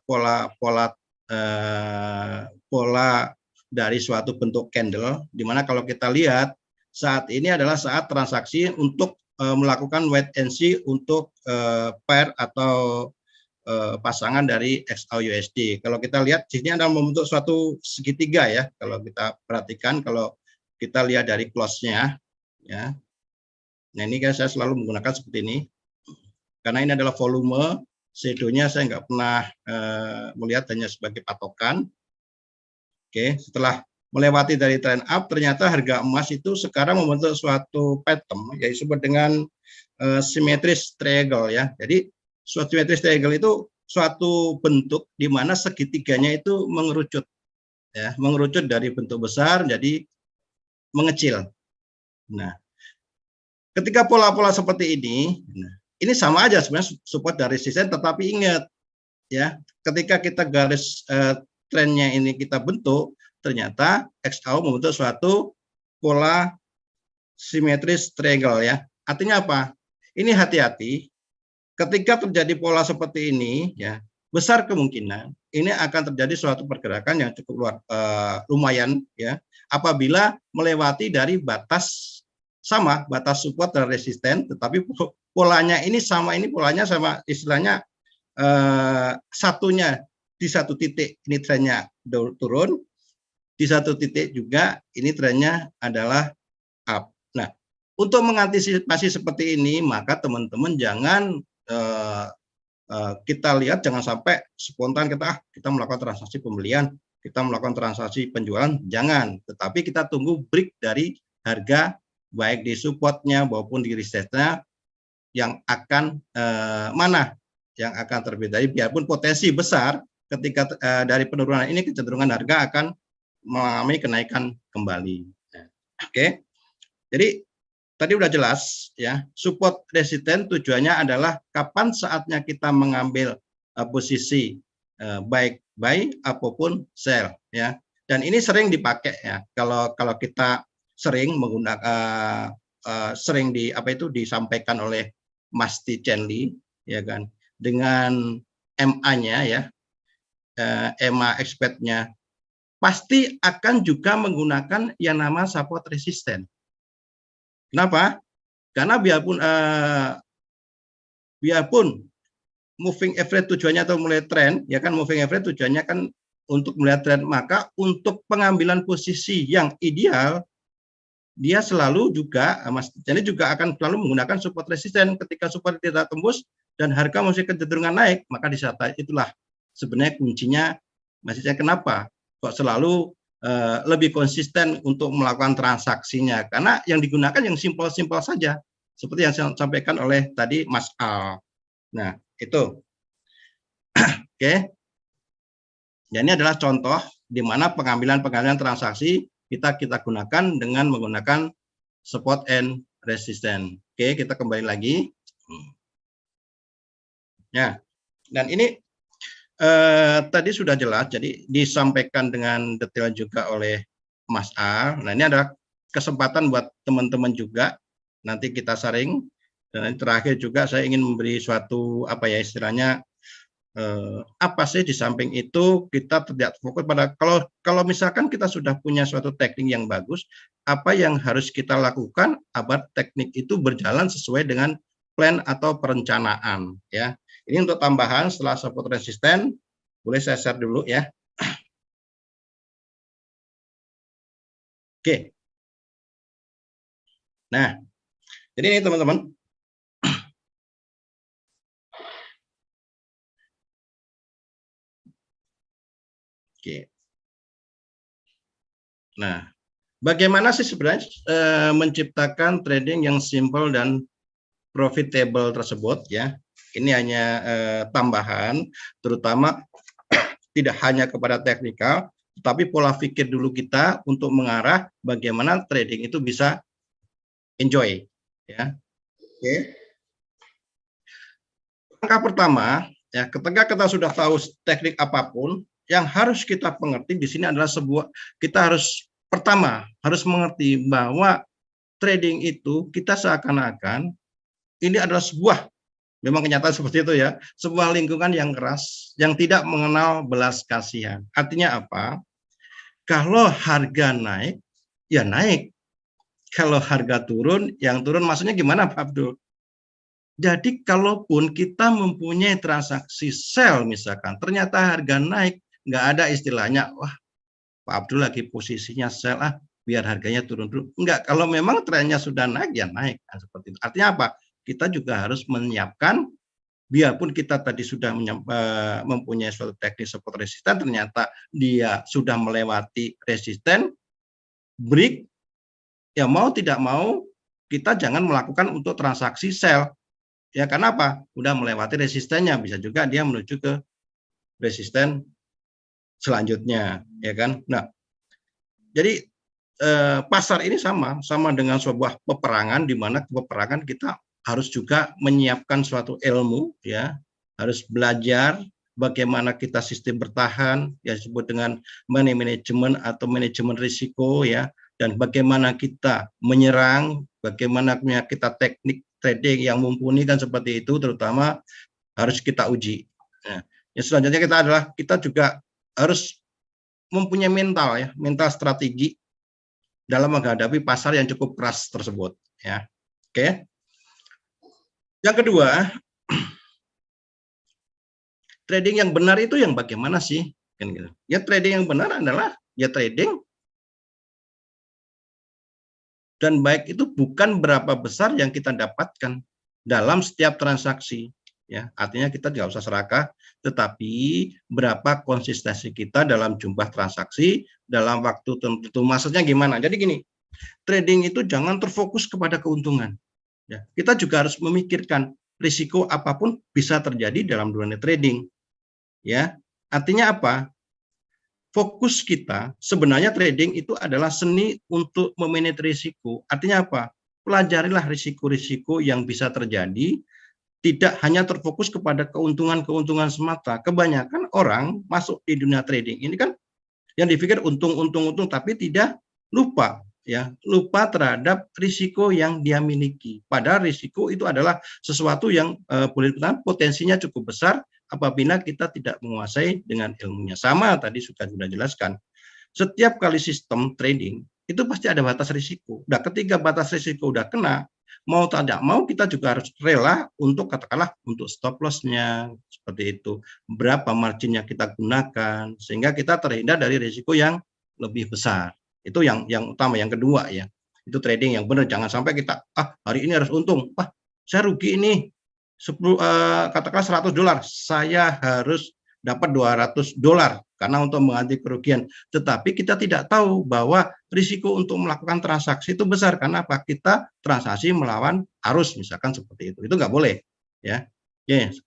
dari suatu bentuk candle, di mana kalau kita lihat saat ini adalah saat transaksi untuk melakukan wait and see untuk pair atau pasangan dari XAUUSD. Kalau kita lihat di sini ada membentuk suatu segitiga ya. Kalau kita perhatikan, kalau kita lihat dari close-nya, ya. Nah ini kan saya selalu menggunakan seperti ini, karena ini adalah volume. Shadow-nya saya nggak pernah melihat, hanya sebagai patokan. Oke, setelah melewati dari trend up, ternyata harga emas itu sekarang membentuk suatu pattern, yaitu disebut dengan symmetric triangle ya. Jadi suatu symmetric triangle itu suatu bentuk di mana segitiganya itu mengerucut, ya, mengerucut dari bentuk besar jadi mengecil. Nah, ketika pola-pola seperti ini sama aja sebenarnya support dari resisten, tetapi ingat ya, ketika kita garis trennya ini kita bentuk, ternyata XAU membentuk suatu pola simetris triangle ya. Artinya apa? Ini hati-hati, ketika terjadi pola seperti ini ya, besar kemungkinan ini akan terjadi suatu pergerakan yang cukup lumayan ya, apabila melewati dari batas batas support dan resisten, tetapi polanya ini sama, ini polanya sama, istilahnya satunya di satu titik ini trennya turun, di satu titik juga ini trennya adalah up. Nah, untuk mengantisipasi seperti ini, maka teman-teman jangan kita lihat, jangan sampai spontan kita melakukan transaksi pembelian, kita melakukan transaksi penjualan, jangan. Tetapi kita tunggu break dari harga baik di supportnya maupun di resistance-nya yang akan yang akan terbit. Jadi biarpun potensi besar ketika dari penurunan ini, kecenderungan harga akan mengalami kenaikan kembali. Oke. Jadi tadi udah jelas ya, support resisten tujuannya adalah kapan saatnya kita mengambil posisi baik buy apapun sell ya. Dan ini sering dipakai ya. Kalau kita sering menggunakan sering disampaikan oleh Mas T. Chenli ya kan, dengan MA-nya ya, EMA expert-nya pasti akan juga menggunakan yang nama support resisten. Kenapa? Karena biarpun moving average tujuannya atau mulai tren, ya kan, moving average tujuannya kan untuk melihat tren, maka untuk pengambilan posisi yang ideal dia selalu juga, Mas Jani juga akan selalu menggunakan support resisten. Ketika support tidak tembus dan harga masih kecenderungan naik, maka di saat itulah sebenarnya kuncinya. Mas Jani, kenapa kok selalu lebih konsisten untuk melakukan transaksinya? Karena yang digunakan yang simpel-simpel saja, seperti yang saya sampaikan oleh tadi Mas Al. Nah, itu. Oke. Dan ini adalah contoh di mana pengambilan transaksi kita gunakan dengan menggunakan support and resistance. Oke, kita kembali lagi. Ya, dan ini tadi sudah jelas, jadi disampaikan dengan detail juga oleh Mas A. Nah, ini adalah kesempatan buat teman-teman juga. Nanti kita sharing. Dan terakhir juga saya ingin memberi suatu apa ya istilahnya apa sih di samping itu kita tidak fokus pada kalau misalkan kita sudah punya suatu teknik yang bagus, apa yang harus kita lakukan agar teknik itu berjalan sesuai dengan plan atau perencanaan ya. Ini untuk tambahan setelah support resisten, boleh saya share dulu ya. Oke. Nah, jadi ini teman-teman. Oke. Nah, bagaimana sih sebenarnya menciptakan trading yang simple dan profitable tersebut ya? Ini hanya tambahan, terutama tidak hanya kepada teknikal, tapi pola pikir dulu kita untuk mengarah bagaimana trading itu bisa enjoy ya. Oke. Langkah pertama ya, ketika kita sudah tahu teknik apapun, yang harus kita mengerti di sini adalah kita harus pertama harus mengerti bahwa trading itu kita seakan-akan ini adalah memang kenyataan seperti itu ya, sebuah lingkungan yang keras yang tidak mengenal belas kasihan. Artinya apa? Kalau harga naik, ya naik. Kalau harga turun, yang turun maksudnya gimana Pak Abdul? Jadi kalaupun kita mempunyai transaksi sell misalkan, ternyata harga naik, nggak ada istilahnya, wah Pak Abdul lagi posisinya sell biar harganya turun dulu. Enggak, kalau memang trennya sudah naik, ya naik. Nah, seperti itu. Artinya apa? Kita juga harus menyiapkan, biarpun kita tadi sudah mempunyai suatu teknik support resisten, ternyata dia sudah melewati resisten, break, ya mau tidak mau, kita jangan melakukan untuk transaksi sell. Ya, karena apa? Udah melewati resistennya, bisa juga dia menuju ke resisten selanjutnya, ya kan? Nah, jadi pasar ini sama dengan sebuah peperangan, di mana peperangan kita harus juga menyiapkan suatu ilmu, ya, harus belajar bagaimana kita sistem bertahan, ya disebut dengan money management atau manajemen risiko, ya, dan bagaimana kita menyerang, bagaimana kita teknik trading yang mumpuni kan seperti itu, terutama harus kita uji. Nah, yang selanjutnya kita juga harus mempunyai mental ya, mental strategi dalam menghadapi pasar yang cukup keras tersebut ya. Oke. Yang kedua, trading yang benar itu yang bagaimana sih? Kan gitu. Ya trading yang benar adalah ya trading dan baik itu bukan berapa besar yang kita dapatkan dalam setiap transaksi ya, artinya kita tidak usah serakah, tetapi berapa konsistensi kita dalam jumlah transaksi dalam waktu tertentu. Maksudnya gimana? Jadi gini, trading itu jangan terfokus kepada keuntungan ya, kita juga harus memikirkan risiko apapun bisa terjadi dalam dunia trading ya. Artinya apa? Fokus kita sebenarnya trading itu adalah seni untuk memanage risiko. Artinya apa? Pelajarilah risiko-risiko yang bisa terjadi, tidak hanya terfokus kepada keuntungan-keuntungan semata. Kebanyakan orang masuk di dunia trading ini kan yang dipikir untung, tapi tidak lupa ya, lupa terhadap risiko yang dia miliki. Padahal risiko itu adalah sesuatu yang boleh dikatakan potensinya cukup besar apabila kita tidak menguasai dengan ilmunya. Sama tadi sudah jelaskan. Setiap kali sistem trading itu pasti ada batas risiko. Nah, ketika batas risiko udah kena, mau tidak mau kita juga harus rela untuk katakanlah untuk stop loss-nya seperti itu. Berapa marginnya kita gunakan sehingga kita terhindar dari risiko yang lebih besar. Itu yang utama. Yang kedua ya, itu trading yang benar. Jangan sampai kita hari ini harus untung. Wah, saya rugi ini 10 katakanlah $100, saya harus dapat $200 karena untuk mengganti kerugian. Tetapi kita tidak tahu bahwa risiko untuk melakukan transaksi itu besar karena apa? Kita transaksi melawan arus misalkan seperti itu. Itu nggak boleh ya. Yes.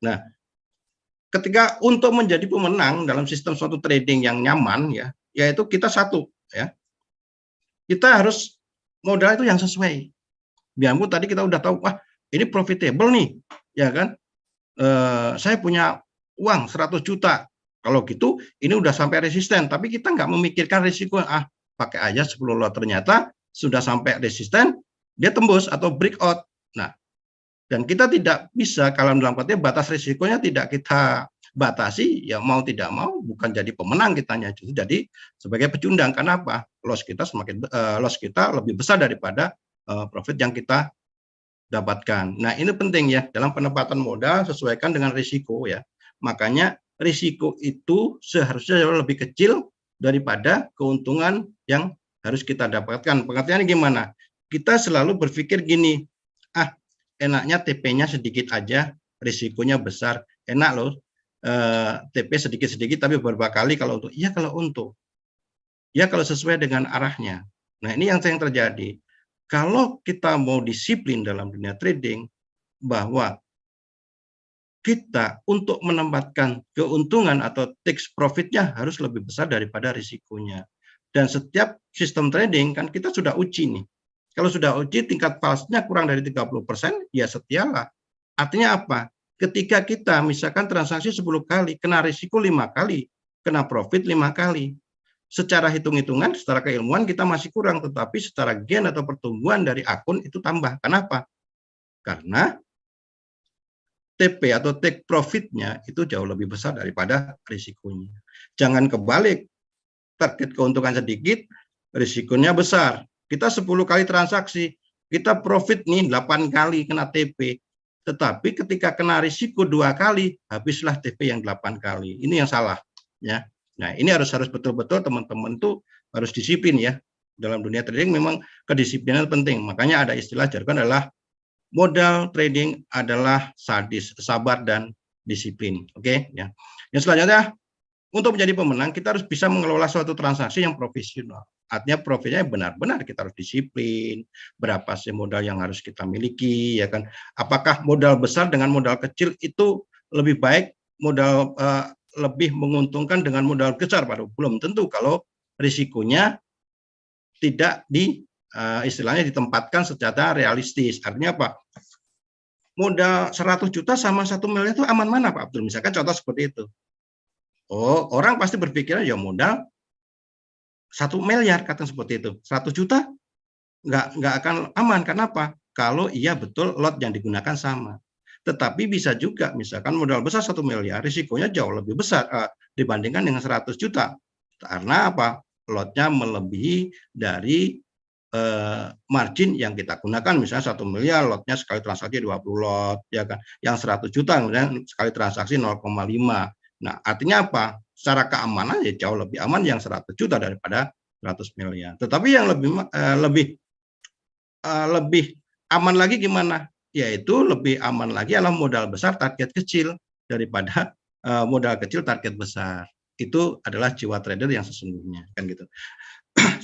Nah, ketika untuk menjadi pemenang dalam sistem suatu trading yang nyaman ya, yaitu kita satu ya. Kita harus modal itu yang sesuai. Biarpun tadi kita udah tahu, wah ini profitable nih, ya kan? Saya punya uang 100 juta, Kalau gitu, ini udah sampai resisten, tapi kita nggak memikirkan risiko, pakai aja 10 lot, ternyata sudah sampai resisten, dia tembus atau breakout. Nah, dan kita tidak bisa, kalau dalam konteks batas risikonya tidak kita batasi, ya mau tidak mau bukan jadi pemenang kitanya, justru jadi sebagai pecundang. Kenapa? Loss kita lebih besar daripada profit yang kita dapatkan. Nah, ini penting ya, dalam penempatan modal sesuaikan dengan risiko ya. Makanya risiko itu seharusnya jauh lebih kecil daripada keuntungan yang harus kita dapatkan. Pengertiannya gimana? Kita selalu berpikir gini, enaknya TP-nya sedikit aja, risikonya besar. Enak loh, TP sedikit-sedikit tapi beberapa kali kalau untuk. Iya kalau untuk. Ya kalau sesuai dengan arahnya. Nah, ini yang terjadi. Kalau kita mau disiplin dalam dunia trading, bahwa kita untuk menempatkan keuntungan atau take profitnya harus lebih besar daripada risikonya. Dan setiap sistem trading kan kita sudah uji nih. Kalau sudah uji tingkat false-nya kurang dari 30%, ya setialah. Artinya apa? Ketika kita misalkan transaksi 10 kali, kena risiko 5 kali, kena profit 5 kali. Secara hitung-hitungan, secara keilmuan kita masih kurang, tetapi secara gain atau pertumbuhan dari akun itu tambah. Kenapa? Karena TP atau take profitnya itu jauh lebih besar daripada risikonya. Jangan kebalik, target keuntungan sedikit, risikonya besar. Kita 10 kali transaksi, kita profit nih 8 kali kena TP. Tetapi ketika kena risiko 2 kali, habislah TP yang 8 kali. Ini yang salah. Ya. Nah, ini harus betul-betul teman-teman tuh harus disiplin ya. Dalam dunia trading memang kedisiplinan penting. Makanya ada istilah jargon adalah modal trading adalah sadis, sabar dan disiplin. Oke, ya. Yang selanjutnya, untuk menjadi pemenang kita harus bisa mengelola suatu transaksi yang profesional. Artinya profitnya benar-benar kita harus disiplin, berapa sih modal yang harus kita miliki, ya kan? Apakah modal besar dengan modal kecil itu lebih baik, modal lebih menguntungkan dengan modal besar? Belum tentu kalau risikonya tidak istilahnya ditempatkan secara realistis. Artinya apa? Modal 100 juta sama 1 miliar itu aman mana Pak Abdul? Misalkan contoh seperti itu. Oh, orang pasti berpikir ya modal 1 miliar kata seperti itu. 100 juta nggak akan aman. Kenapa? Kalau iya betul lot yang digunakan sama. Tetapi bisa juga misalkan modal besar 1 miliar, risikonya jauh lebih besar dibandingkan dengan 100 juta. Karena apa? Lotnya melebihi dari margin yang kita gunakan, misalnya 1 miliar lotnya sekali transaksi 20 lot, ya kan? Yang 100 juta kemudian sekali transaksi 0,5. Nah, artinya apa? Secara keamanan ya jauh lebih aman yang 100 juta daripada 100 miliar. Tetapi yang lebih aman lagi gimana? Yaitu lebih aman lagi adalah modal besar target kecil daripada modal kecil target besar. Itu adalah jiwa trader yang sesungguhnya, kan gitu.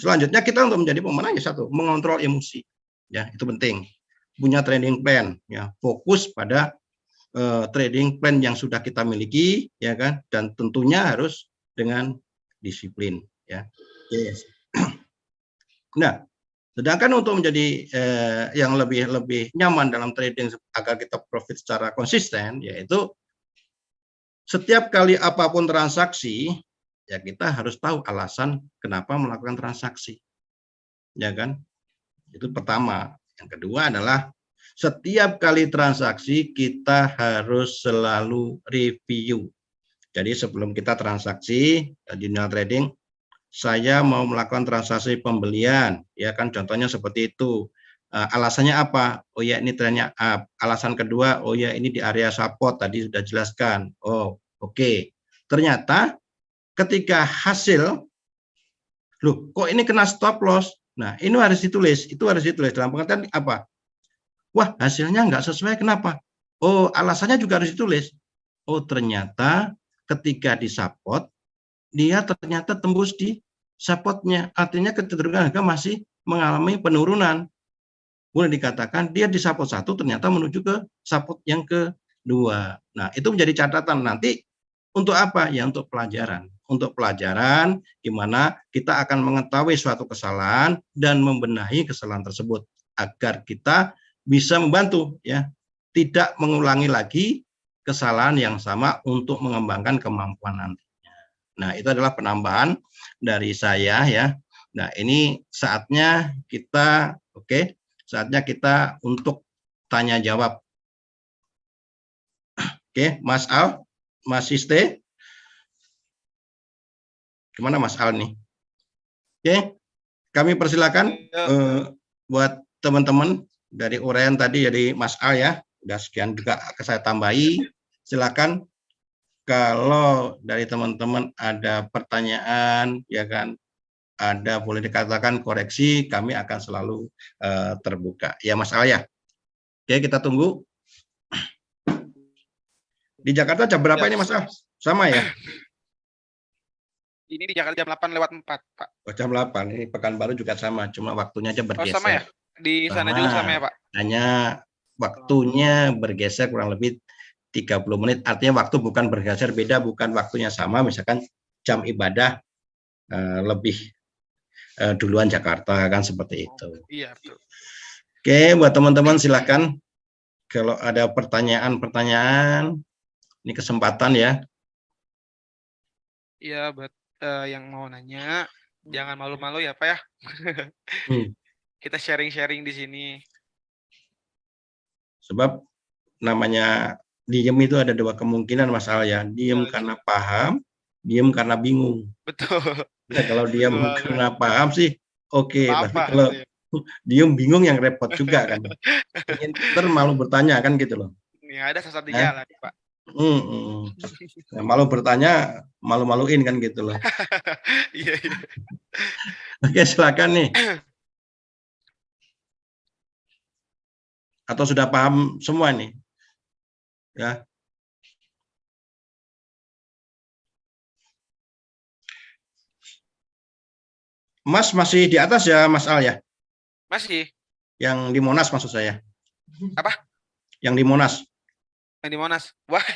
Selanjutnya kita untuk menjadi pemenang ya satu, mengontrol emosi. Ya, itu penting. Punya trading plan, ya, fokus pada trading plan yang sudah kita miliki, ya kan, dan tentunya harus dengan disiplin, ya. Yes. Nah, sedangkan untuk menjadi yang lebih nyaman dalam trading agar kita profit secara konsisten, yaitu setiap kali apapun transaksi, ya kita harus tahu alasan kenapa melakukan transaksi, ya kan? Itu pertama. Yang kedua adalah setiap kali transaksi kita harus selalu review. Jadi sebelum kita transaksi di dunia trading, saya mau melakukan transaksi pembelian, ya kan contohnya seperti itu. Alasannya apa? Oh ya ini trennya up. Alasan kedua, oh ya ini di area support tadi sudah jelaskan. Oh oke. Ternyata ketika hasil, loh kok ini kena stop loss? Nah ini harus ditulis, itu harus ditulis dalam pengertian apa? Wah hasilnya nggak sesuai, kenapa? Oh alasannya juga harus ditulis. Oh ternyata ketika di support, dia ternyata tembus di supportnya, artinya kecenderungan harga masih mengalami penurunan. Boleh dikatakan dia di support 1 ternyata menuju ke support yang kedua. Nah itu menjadi catatan nanti untuk apa? Ya untuk pelajaran. Untuk pelajaran gimana kita akan mengetahui suatu kesalahan dan membenahi kesalahan tersebut agar kita bisa membantu ya tidak mengulangi lagi kesalahan yang sama untuk mengembangkan kemampuan nantinya. Nah, itu adalah penambahan dari saya ya. Nah, ini saatnya kita saatnya kita untuk tanya jawab. Oke, Mas Al, Mas Iste. Gimana Mas Al nih? Oke, kami persilakan buat teman-teman dari uraian tadi dari Mas Al ya. Udah sekian juga saya tambahi. Silakan kalau dari teman-teman ada pertanyaan ya kan, ada boleh dikatakan koreksi, kami akan selalu terbuka. Ya Mas Al ya. Oke, kita tunggu. Di Jakarta jam berapa Ya, ini Mas Al? Sama ya? Ini di Jakarta jam 8:04, Pak. Oh, jam 8. Ini Pekanbaru juga sama, cuma waktunya aja Oh, sama ya? bergeser. Di sana juga sama ya, Pak? Hanya waktunya bergeser kurang lebih 30 menit. Artinya waktu bukan bergeser, beda, bukan waktunya sama. Misalkan jam ibadah lebih duluan Jakarta, kan seperti itu. Iya, betul. Oke, buat teman-teman silakan kalau ada pertanyaan, ini kesempatan ya. Iya, buat yang mau nanya, jangan malu-malu ya, Pak ya. Kita sharing-sharing di sini. Sebab namanya diem itu ada dua kemungkinan Mas Al ya. Diem karena paham, diem karena bingung. Betul. Nah, kalau diem karena paham sih oke, tapi kalau Ya. diem bingung yang repot juga kan. Ingin pinter malu bertanya kan gitu loh. Ya, ada sesat di jalan, Pak. Nah, malu bertanya, malu-maluin kan gitu loh. Iya. Oke, silakan nih. Atau sudah paham semua nih? Ya. Mas masih di atas ya, Mas Al ya? Masih. Yang di Monas maksud saya. Apa? Yang di Monas. Yang di Monas. Wah.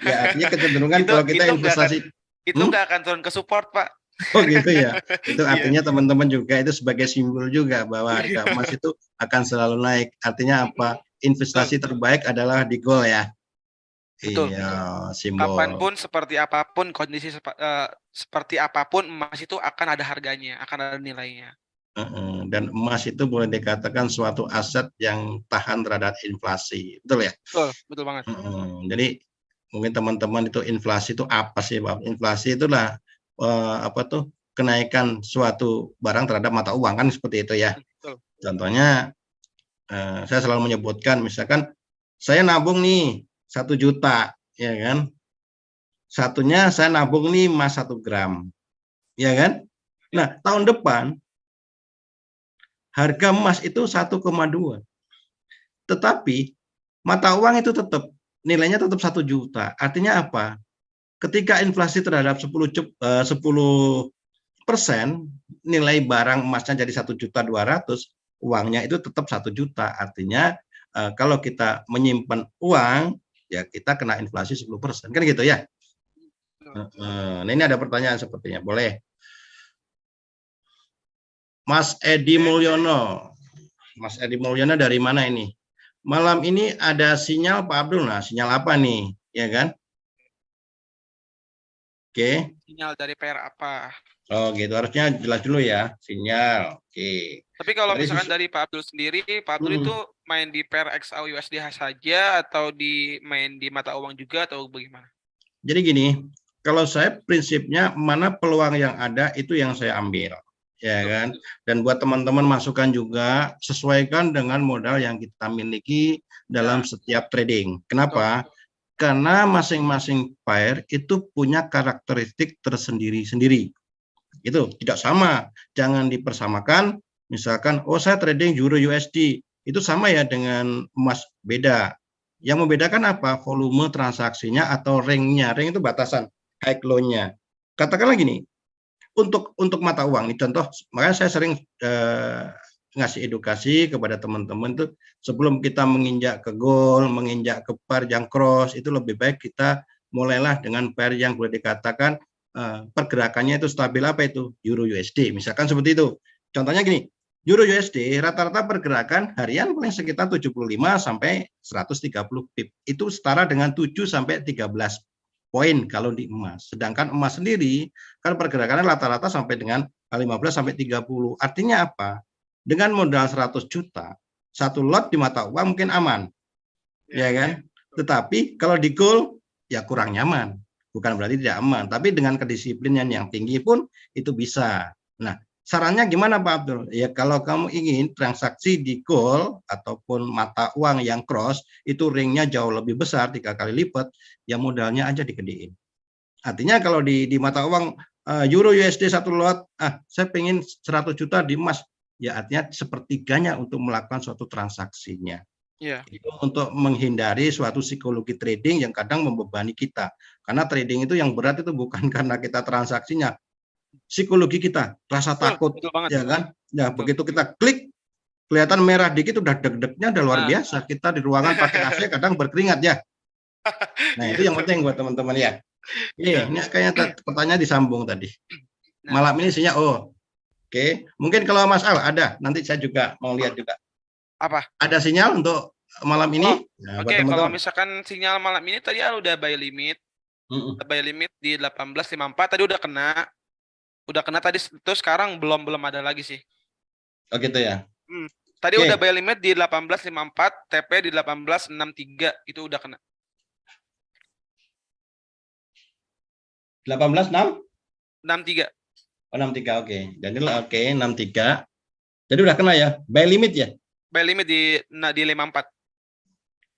Ya, artinya kecenderungan kalau kita investasi itu nggak akan turun ke support, Pak. Oh gitu ya. Itu artinya teman-teman juga itu sebagai simbol juga bahwa harga emas itu akan selalu naik. Artinya apa? Investasi terbaik adalah di gold ya. Betul. Iya, simbol. Kapanpun, seperti apapun, kondisi seperti apapun, emas itu akan ada harganya, akan ada nilainya. Dan emas itu boleh dikatakan suatu aset yang tahan terhadap inflasi, betul ya? Betul banget. Jadi mungkin teman-teman itu inflasi itu apa sih, Pak? Inflasi itulah kenaikan suatu barang terhadap mata uang kan seperti itu ya. Betul. Contohnya saya selalu menyebutkan misalkan saya nabung nih 1 juta ya kan. Satunya saya nabung nih emas 1 gram. Ya kan? Nah, tahun depan harga emas itu 1,2. Tetapi mata uang itu tetap nilainya tetap 1 juta. Artinya apa? Ketika inflasi terhadap 10%, nilai barang emasnya jadi 1.200.000, uangnya itu tetap 1 juta. Artinya kalau kita menyimpan uang, ya kita kena inflasi 10%. Kan gitu ya? Nah, ini ada pertanyaan sepertinya. Boleh. Mas Edi Mulyono. Mas Edi Mulyono dari mana ini? Malam ini ada sinyal Pak Abdul. Nah, sinyal apa nih? Ya kan? Oke. Sinyal dari PR apa? Oh gitu, harusnya jelas dulu ya, sinyal. Oke. Tapi kalau misalkan dari Pak Abdul sendiri, Pak Abdul itu main di pair XAU USD saja atau main di mata uang juga atau bagaimana? Jadi gini, kalau saya prinsipnya mana peluang yang ada itu yang saya ambil. Ya kan? Dan buat teman-teman masukan juga, sesuaikan dengan modal yang kita miliki dalam setiap trading. Kenapa? Karena masing-masing pair itu punya karakteristik tersendiri-sendiri. Itu tidak sama, jangan dipersamakan. Misalkan, oh saya trading euro USD, itu sama ya dengan emas, beda. Yang membedakan apa? Volume transaksinya atau ring-nya. Ring itu batasan high low-nya. Katakanlah gini, untuk mata uang ini contoh, makanya saya sering ngasih edukasi kepada teman-teman tuh sebelum kita menginjak ke gold, menginjak ke pair yang cross, itu lebih baik kita mulailah dengan pair yang boleh dikatakan pergerakannya itu stabil. Apa itu? Euro USD, misalkan seperti itu. Contohnya gini, Euro USD rata-rata pergerakan harian paling sekitar 75 sampai 130 pip. Itu setara dengan 7 sampai 13 poin kalau di emas. Sedangkan emas sendiri kan pergerakannya rata-rata sampai dengan 15 sampai 30. Artinya apa? Dengan modal 100 juta, satu lot di mata uang mungkin aman. Ya kan? Tetapi kalau di gold ya kurang nyaman. Bukan berarti tidak aman, tapi dengan kedisiplinan yang tinggi pun itu bisa. Nah, sarannya gimana Pak Abdul? Ya kalau kamu ingin transaksi di gold ataupun mata uang yang cross itu ringnya jauh lebih besar 3 kali lipat, ya modalnya aja digedein. Artinya kalau di mata uang euro USD satu lot, saya pengen 100 juta di emas, ya artinya sepertiganya untuk melakukan suatu transaksinya. Itu untuk menghindari suatu psikologi trading yang kadang membebani kita. Karena trading itu yang berat itu bukan karena kita transaksinya, psikologi kita, rasa takut, ya kan? Ya begitu kita klik, kelihatan merah dikit udah deg-degnya udah luar biasa. Kita di ruangan pakai AC kadang berkeringat ya. Nah itu yang penting buat teman-teman ya. Ini kayaknya pertanyaan disambung tadi. Malam ini isinya oke. Mungkin kalau Mas Al ada, nanti saya juga mau lihat juga. Apa? Ada sinyal untuk malam ini? Oke, kalau misalkan sinyal malam ini tadi udah buy limit. Buy limit di 18.54 tadi udah kena tadi, terus sekarang belum ada lagi sih. Oh gitu ya. Tadi udah buy limit di 18.54, TP di 18.63 itu udah kena. 18.63. Oh 63 oke. Jadi oke 63. Jadi udah kena ya. Buy limit ya. Buy limit di 54.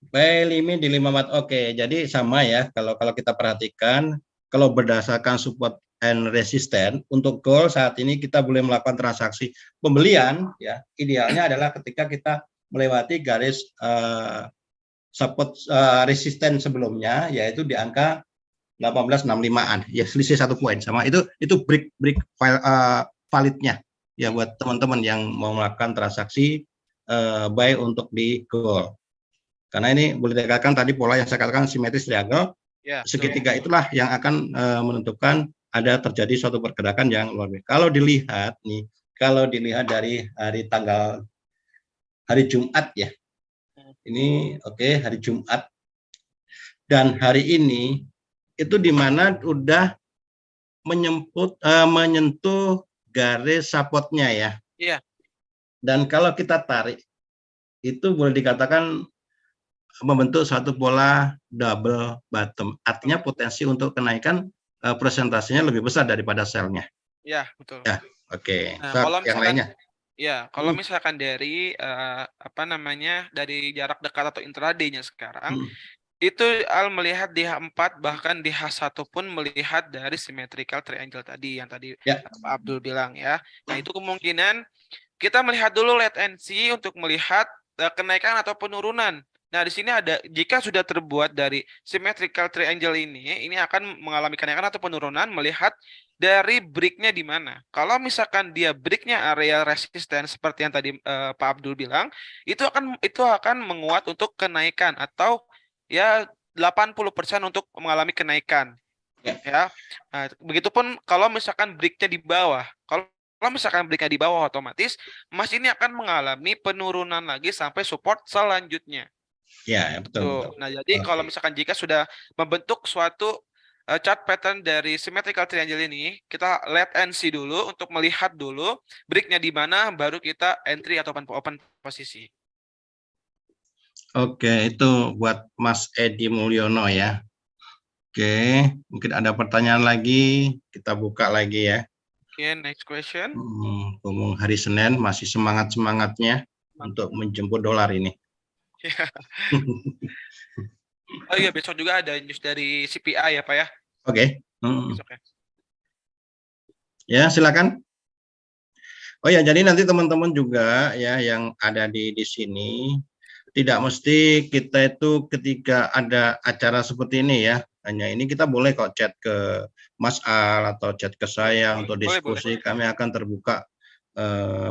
Buy limit di 54. Oke, jadi sama ya. Kalau kita perhatikan, kalau berdasarkan support and resistance untuk gold saat ini kita boleh melakukan transaksi pembelian ya. Idealnya adalah ketika kita melewati garis support resistance sebelumnya yaitu di angka 1865-an. Ya, selisih 1 poin sama itu break validnya ya buat teman-teman yang mau melakukan transaksi buy untuk di gold. Karena ini boleh dikatakan tadi pola yang saya katakan simetris triangle, segitiga itulah yang akan menentukan ada terjadi suatu pergerakan yang luar biasa. Kalau dilihat dari hari Jumat ya, ini hari Jumat dan hari ini itu di mana udah menyentuh garis supportnya ya. Iya. Dan kalau kita tarik itu boleh dikatakan membentuk suatu pola double bottom. Artinya potensi untuk kenaikan presentasinya lebih besar daripada sell-nya. Iya, betul. Ya, oke. Nah, kalau yang lainnya. Ya, kalau misalkan dari dari jarak dekat atau intraday-nya sekarang, itu Al melihat di H4 bahkan di H1 pun melihat dari symmetrical triangle tadi yang tadi Pak Abdul bilang ya. Nah, itu kemungkinan kita melihat dulu let and see untuk melihat kenaikan atau penurunan. Nah, di sini ada jika sudah terbuat dari symmetrical triangle ini akan mengalami kenaikan atau penurunan melihat dari break-nya di mana. Kalau misalkan dia break-nya area resistance seperti yang tadi Pak Abdul bilang, itu akan menguat untuk kenaikan atau ya 80% untuk mengalami kenaikan. Ya. Nah, begitupun kalau misalkan break-nya di bawah. Kalau misalkan break-nya di bawah otomatis emas ini akan mengalami penurunan lagi sampai support selanjutnya. Ya, betul. Nah, jadi kalau misalkan jika sudah membentuk suatu chart pattern dari symmetrical triangle ini, kita let and see dulu untuk melihat dulu break-nya di mana, baru kita entry atau open posisi. Oke, itu buat Mas Edi Mulyono ya. Oke, mungkin ada pertanyaan lagi, kita buka lagi ya. Oke, next question. Ngomong hari Senin masih semangat-semangatnya untuk menjemput dolar ini. Oh iya, besok juga ada news dari CPI ya Pak ya. Oke. Besok ya. Ya, silakan. Oh ya, jadi nanti teman-teman juga ya yang ada di sini tidak mesti kita itu ketika ada acara seperti ini ya, hanya ini kita boleh kok chat ke Mas Al atau chat ke saya untuk diskusi. Kami akan terbuka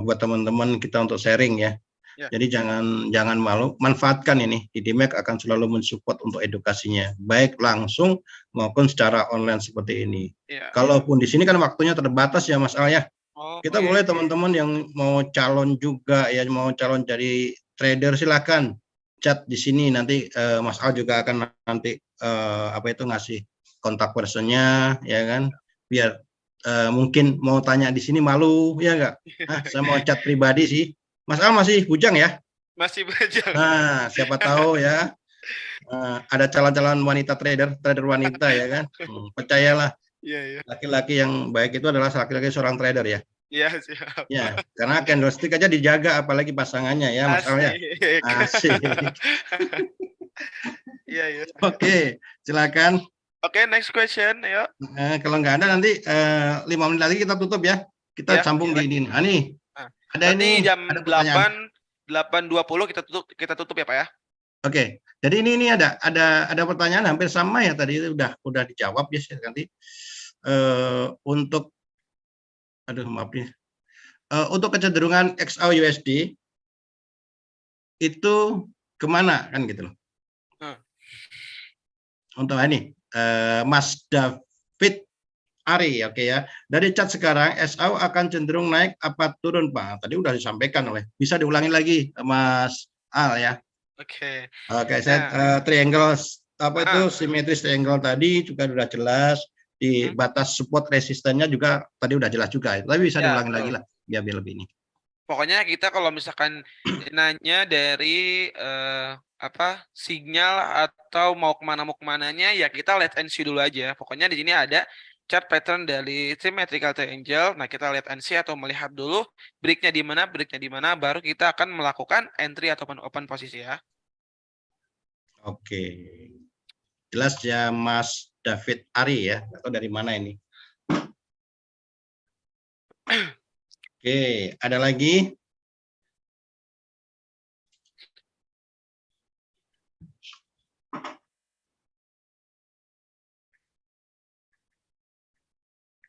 buat teman-teman kita untuk sharing ya. Jadi jangan malu, manfaatkan ini. IDMEC akan selalu mensupport untuk edukasinya, baik langsung maupun secara online seperti ini. Kalaupun di sini kan waktunya terbatas ya Mas Al ya. Kita boleh teman-teman yang mau calon juga ya, mau calon jadi trader silakan chat di sini, nanti Mas Al juga akan nanti ngasih kontak personnya, ya kan, biar mungkin mau tanya di sini malu, ya enggak? Saya mau chat pribadi sih. Mas Al masih bujang ya? Masih belajar. Nah, siapa tahu ya, ada calon-calon wanita trader wanita ya kan. Percayalah, Iya. laki-laki yang baik itu adalah laki-laki seorang trader ya. Iya, siap. Ya, karena candlestick aja dijaga, apalagi pasangannya ya, Mas Al ya. Asik. Asik. Iya. Oke, silakan. Oke, next question, yuk. Kalau nggak ada nanti 5 menit lagi kita tutup ya. Kita Ya, sambung di ini. Nih, Nah, ada nanti ini, jam ada pertanyaan. 8.20 kita tutup ya, Pak ya. Oke, jadi ini ada pertanyaan hampir sama ya tadi udah dijawab ya nanti. Untuk maaf nih. Untuk kecenderungan XAUUSD itu kemana kan gitu loh. Untuk ini Mas David Ari, oke ya. Dari chat sekarang SAU akan cenderung naik apa turun, Pak? Tadi udah disampaikan bisa diulangi lagi Mas Al ya. Oke. Oke, saya triangle itu simetris triangle tadi juga sudah jelas, di batas support resistennya juga tadi udah jelas juga. Tapi bisa diulangi lagi lah biar lebih ini. Pokoknya kita kalau misalkan nanya dari sinyal atau mau kemananya ya kita let and see dulu aja. Pokoknya di sini ada chart pattern dari symmetrical triangle. Nah, kita lihat and see atau melihat dulu breaknya di mana, baru kita akan melakukan entry ataupun open posisi ya. Oke, jelas ya Mas David Ari ya, atau dari mana ini? Oke, ada lagi?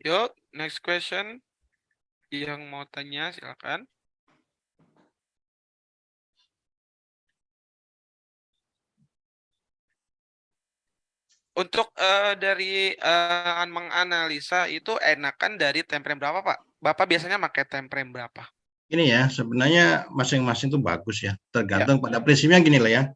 Yuk, next question. Yang mau tanya silakan. Untuk dari menganalisa itu enakan dari time frame berapa, Pak? Bapak biasanya pakai time frame berapa? Ini ya, sebenarnya masing-masing itu bagus ya, tergantung pada prinsipnya gini lah ya.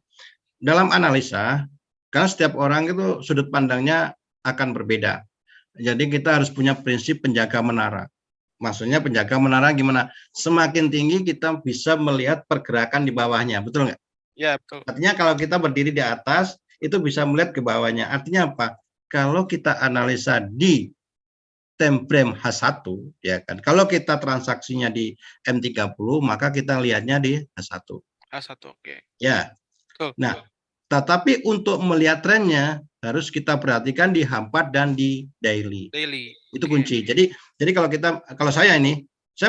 Dalam analisa, karena setiap orang itu sudut pandangnya akan berbeda. Jadi kita harus punya prinsip penjaga menara. Maksudnya penjaga menara gimana? Semakin tinggi kita bisa melihat pergerakan di bawahnya, betul nggak? Ya, betul. Artinya kalau kita berdiri di atas, itu bisa melihat ke bawahnya. Artinya apa? Kalau kita analisa di time frame H1, ya kan. Kalau kita transaksinya di M30, maka kita lihatnya di H1. H1, oke. Ya. Betul. Nah, tetapi untuk melihat trennya harus kita perhatikan di H4 dan di daily. Itu kunci. Jadi kalau saya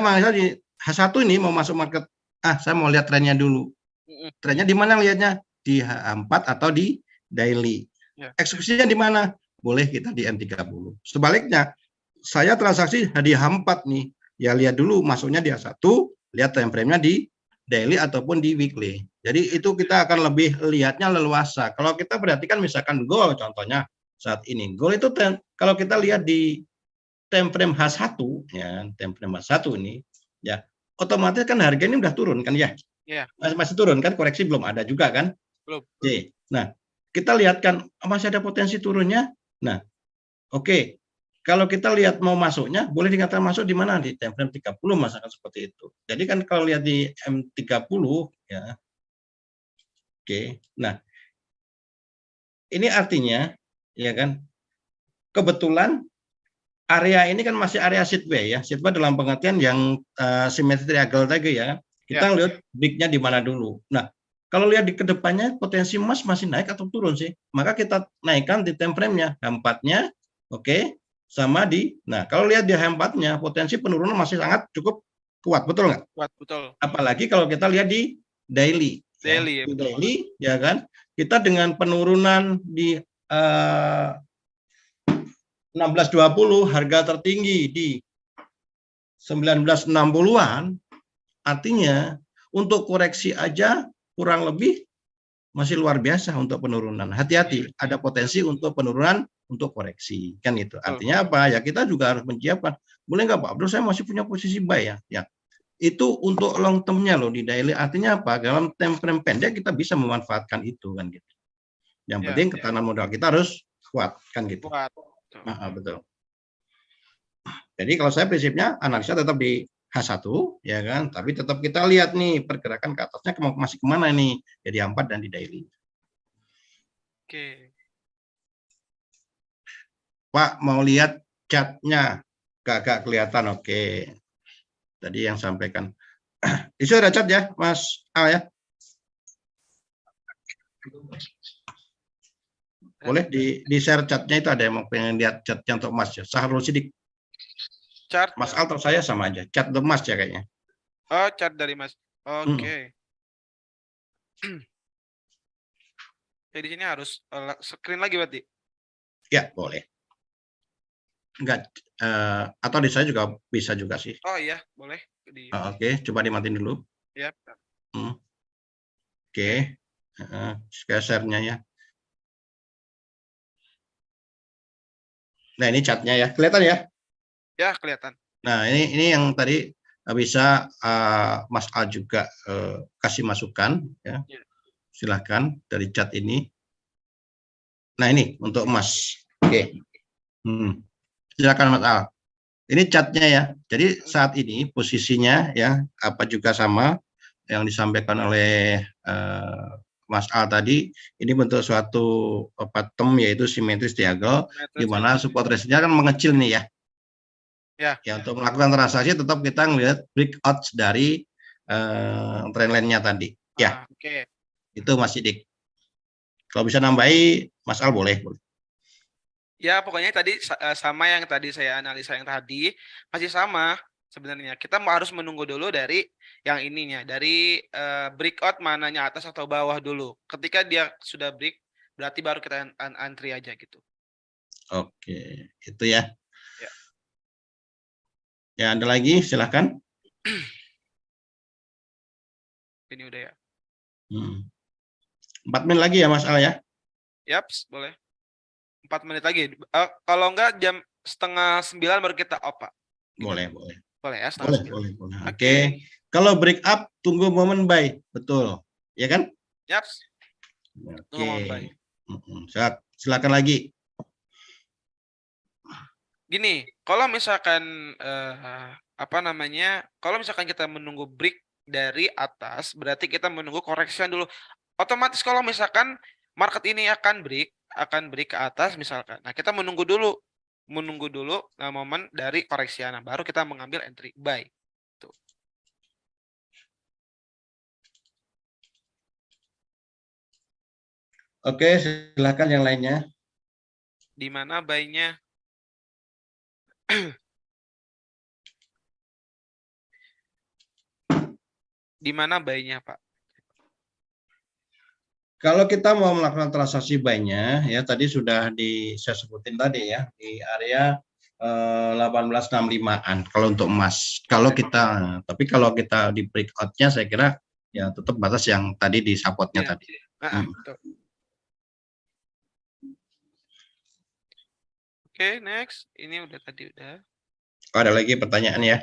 menganalisa di H1 ini mau masuk market, saya mau lihat trennya dulu. Trennya di mana lihatnya? Di H4 atau di daily. Eksekusinya di mana? Boleh kita di M30. Sebaliknya, saya transaksi di H4 nih. Ya lihat dulu masuknya di H1, lihat time frame-nya di daily ataupun di weekly. Jadi itu kita akan lebih lihatnya leluasa. Kalau kita perhatikan misalkan gold contohnya saat ini. Gold itu kalau kita lihat di time frame H1 ya, time frame H1 ini ya, otomatis kan harga ini udah turun kan ya? Iya. Masih turun kan, koreksi belum ada juga kan? Belum. Oke. Nah, kita lihat kan masih ada potensi turunnya. Nah, oke. Kalau kita lihat mau masuknya, boleh dikatakan masuk di mana? Di time frame 30 misalkan seperti itu. Jadi kan kalau lihat di M30 ya. Oke. Nah, ini artinya ya kan kebetulan area ini kan masih area sideway ya. Sideway dalam pengertian yang simetri triangle tadi ya. Kita lihat break-nya di mana dulu. Nah, kalau lihat di kedepannya potensi emas masih naik atau turun sih. Maka kita naikkan di time frame-nya, H4-nya, oke. Sama nah kalau lihat di H4-nya potensi penurunan masih sangat cukup kuat, betul nggak? Kuat, betul. Apalagi kalau kita lihat di daily. Daily, ya. Di daily, ya kan? Kita dengan penurunan di 16.20 harga tertinggi di 1960-an, artinya untuk koreksi aja kurang lebih masih luar biasa untuk penurunan. Hati-hati, ada potensi untuk penurunan untuk koreksi, kan itu. Artinya apa? Ya kita juga harus menyiapkan. Boleh nggak Pak? Bro, saya masih punya posisi buy ya. Itu untuk long term-nya loh di daily. Artinya apa? Dalam time frame pendek kita bisa memanfaatkan itu kan gitu. Yang penting ketahanan modal kita harus kuat kan gitu. Kuat. Betul. Jadi kalau saya prinsipnya analisa tetap di H1 ya kan, tapi tetap kita lihat nih pergerakan ke atasnya masih kemana nih, jadi 4 dan di daily. Oke. Pak mau lihat catnya, gak kelihatan. Oke. Tadi yang sampaikan. Itu ada cat ya, Mas Al ya? Boleh di share catnya, itu ada yang mau pengen lihat catnya untuk Mas ya. Saharul Sidik. Chart. Mas Al atau saya sama aja. Cat untuk Mas ya kayaknya. Oh, chart dari Mas. Oke. Jadi di sini harus screen lagi berarti. Ya, boleh. Enggak, atau di saya juga bisa juga sih. Oh iya, boleh. Oke, coba dimatiin dulu. Ya. Oke. Share-nya ya. Nah, ini catnya ya. Kelihatan ya? Ya, kelihatan. Nah, ini yang tadi bisa Mas Al juga kasih masukan ya. Silahkan dari chat ini. Nah, ini untuk Mas. Oke. Silakan Mas Al. Ini catnya ya. Jadi saat ini posisinya ya apa juga sama yang disampaikan oleh Mas Al tadi. Ini bentuk suatu pattern yaitu simetris triangle di mana support resistance kan mengecil nih ya. Ya, untuk melakukan transaksi tetap kita melihat breakout dari trendline-nya tadi. Ya. Oke. Itu Mas Sidik. Kalau bisa nambahi Mas Al boleh. Ya, pokoknya tadi sama yang tadi saya analisa yang tadi, masih sama sebenarnya. Kita harus menunggu dulu dari yang ininya, dari breakout mananya atas atau bawah dulu. Ketika dia sudah break, berarti baru kita antri aja gitu. Oke, itu ya. Ya, ada lagi, silahkan. Ini udah ya. 4 menit lagi ya Mas Al ya? Yaps, boleh. 4 menit lagi. Kalau enggak jam 8:30 baru kita off, Pak. Boleh. Boleh ya, boleh. Oke. Kalau break up, tunggu momen buy. Betul. Ya kan? Yaps. Oke. Silakan lagi. Gini, kalau misalkan kalau misalkan kita menunggu break dari atas, berarti kita menunggu correction dulu. Otomatis kalau misalkan market ini akan break ke atas misalkan. Nah, kita menunggu dulu momen dari koreksi. Nah, baru kita mengambil entry buy. Tuh. Oke, silakan yang lainnya. Di mana buy-nya? Di mana buy-nya, Pak? Kalau kita mau melakukan transaksi buy-nya, ya tadi sudah saya sebutin tadi ya, di area 1865-an kalau untuk emas. Tapi kalau kita di breakout-nya saya kira ya tetap batas yang tadi di support-nya tadi. Betul. Oke, next. Ini udah. Ada lagi pertanyaan ya?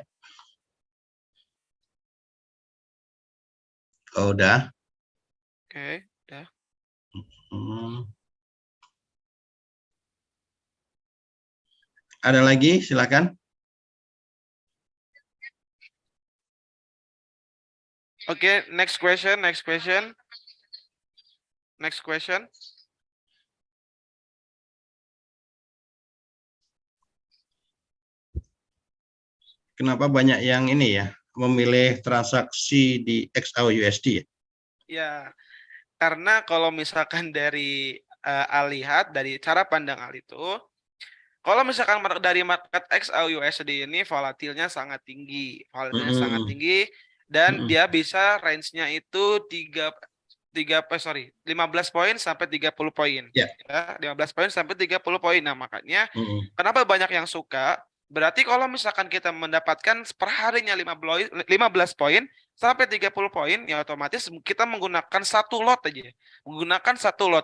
Oh, udah. Oke, udah. Ada lagi, silakan. Oke, next question. Kenapa banyak yang ini ya, memilih transaksi di XAUUSD ya? Ya, karena kalau misalkan dari lihat dari cara pandang Al itu, kalau misalkan dari market XAUUSD ini volatilnya sangat tinggi, dan dia bisa range-nya itu 15 poin sampai 30 poin. Ya. 15 poin sampai 30 poin. Nah, makanya kenapa banyak yang suka? Berarti kalau misalkan kita mendapatkan per harinya 15 poin sampai 30 poin, ya otomatis kita menggunakan satu lot aja.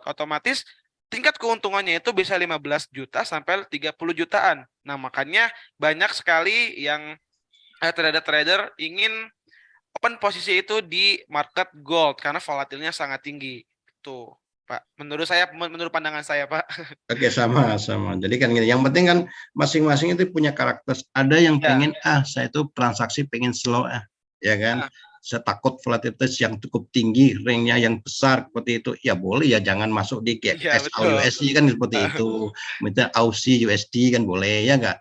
Otomatis tingkat keuntungannya itu bisa 15 juta sampai 30 jutaan. Nah, makanya banyak sekali yang trader-trader ingin open posisi itu di market gold karena volatilnya sangat tinggi. Tuh. Pak. Menurut saya, menurut pandangan saya, Pak. Oke, sama-sama. Jadi kan gini, yang penting kan masing-masing itu punya karakter. Ada yang Ya. pengen, saya itu transaksi pengen slow, ya kan. Ah, Saya takut volatilitas yang cukup tinggi, ringnya yang besar seperti itu. Ya boleh ya, jangan masuk di iya SAU betul. USD kan seperti itu. Minta Aussie USD kan boleh ya nggak?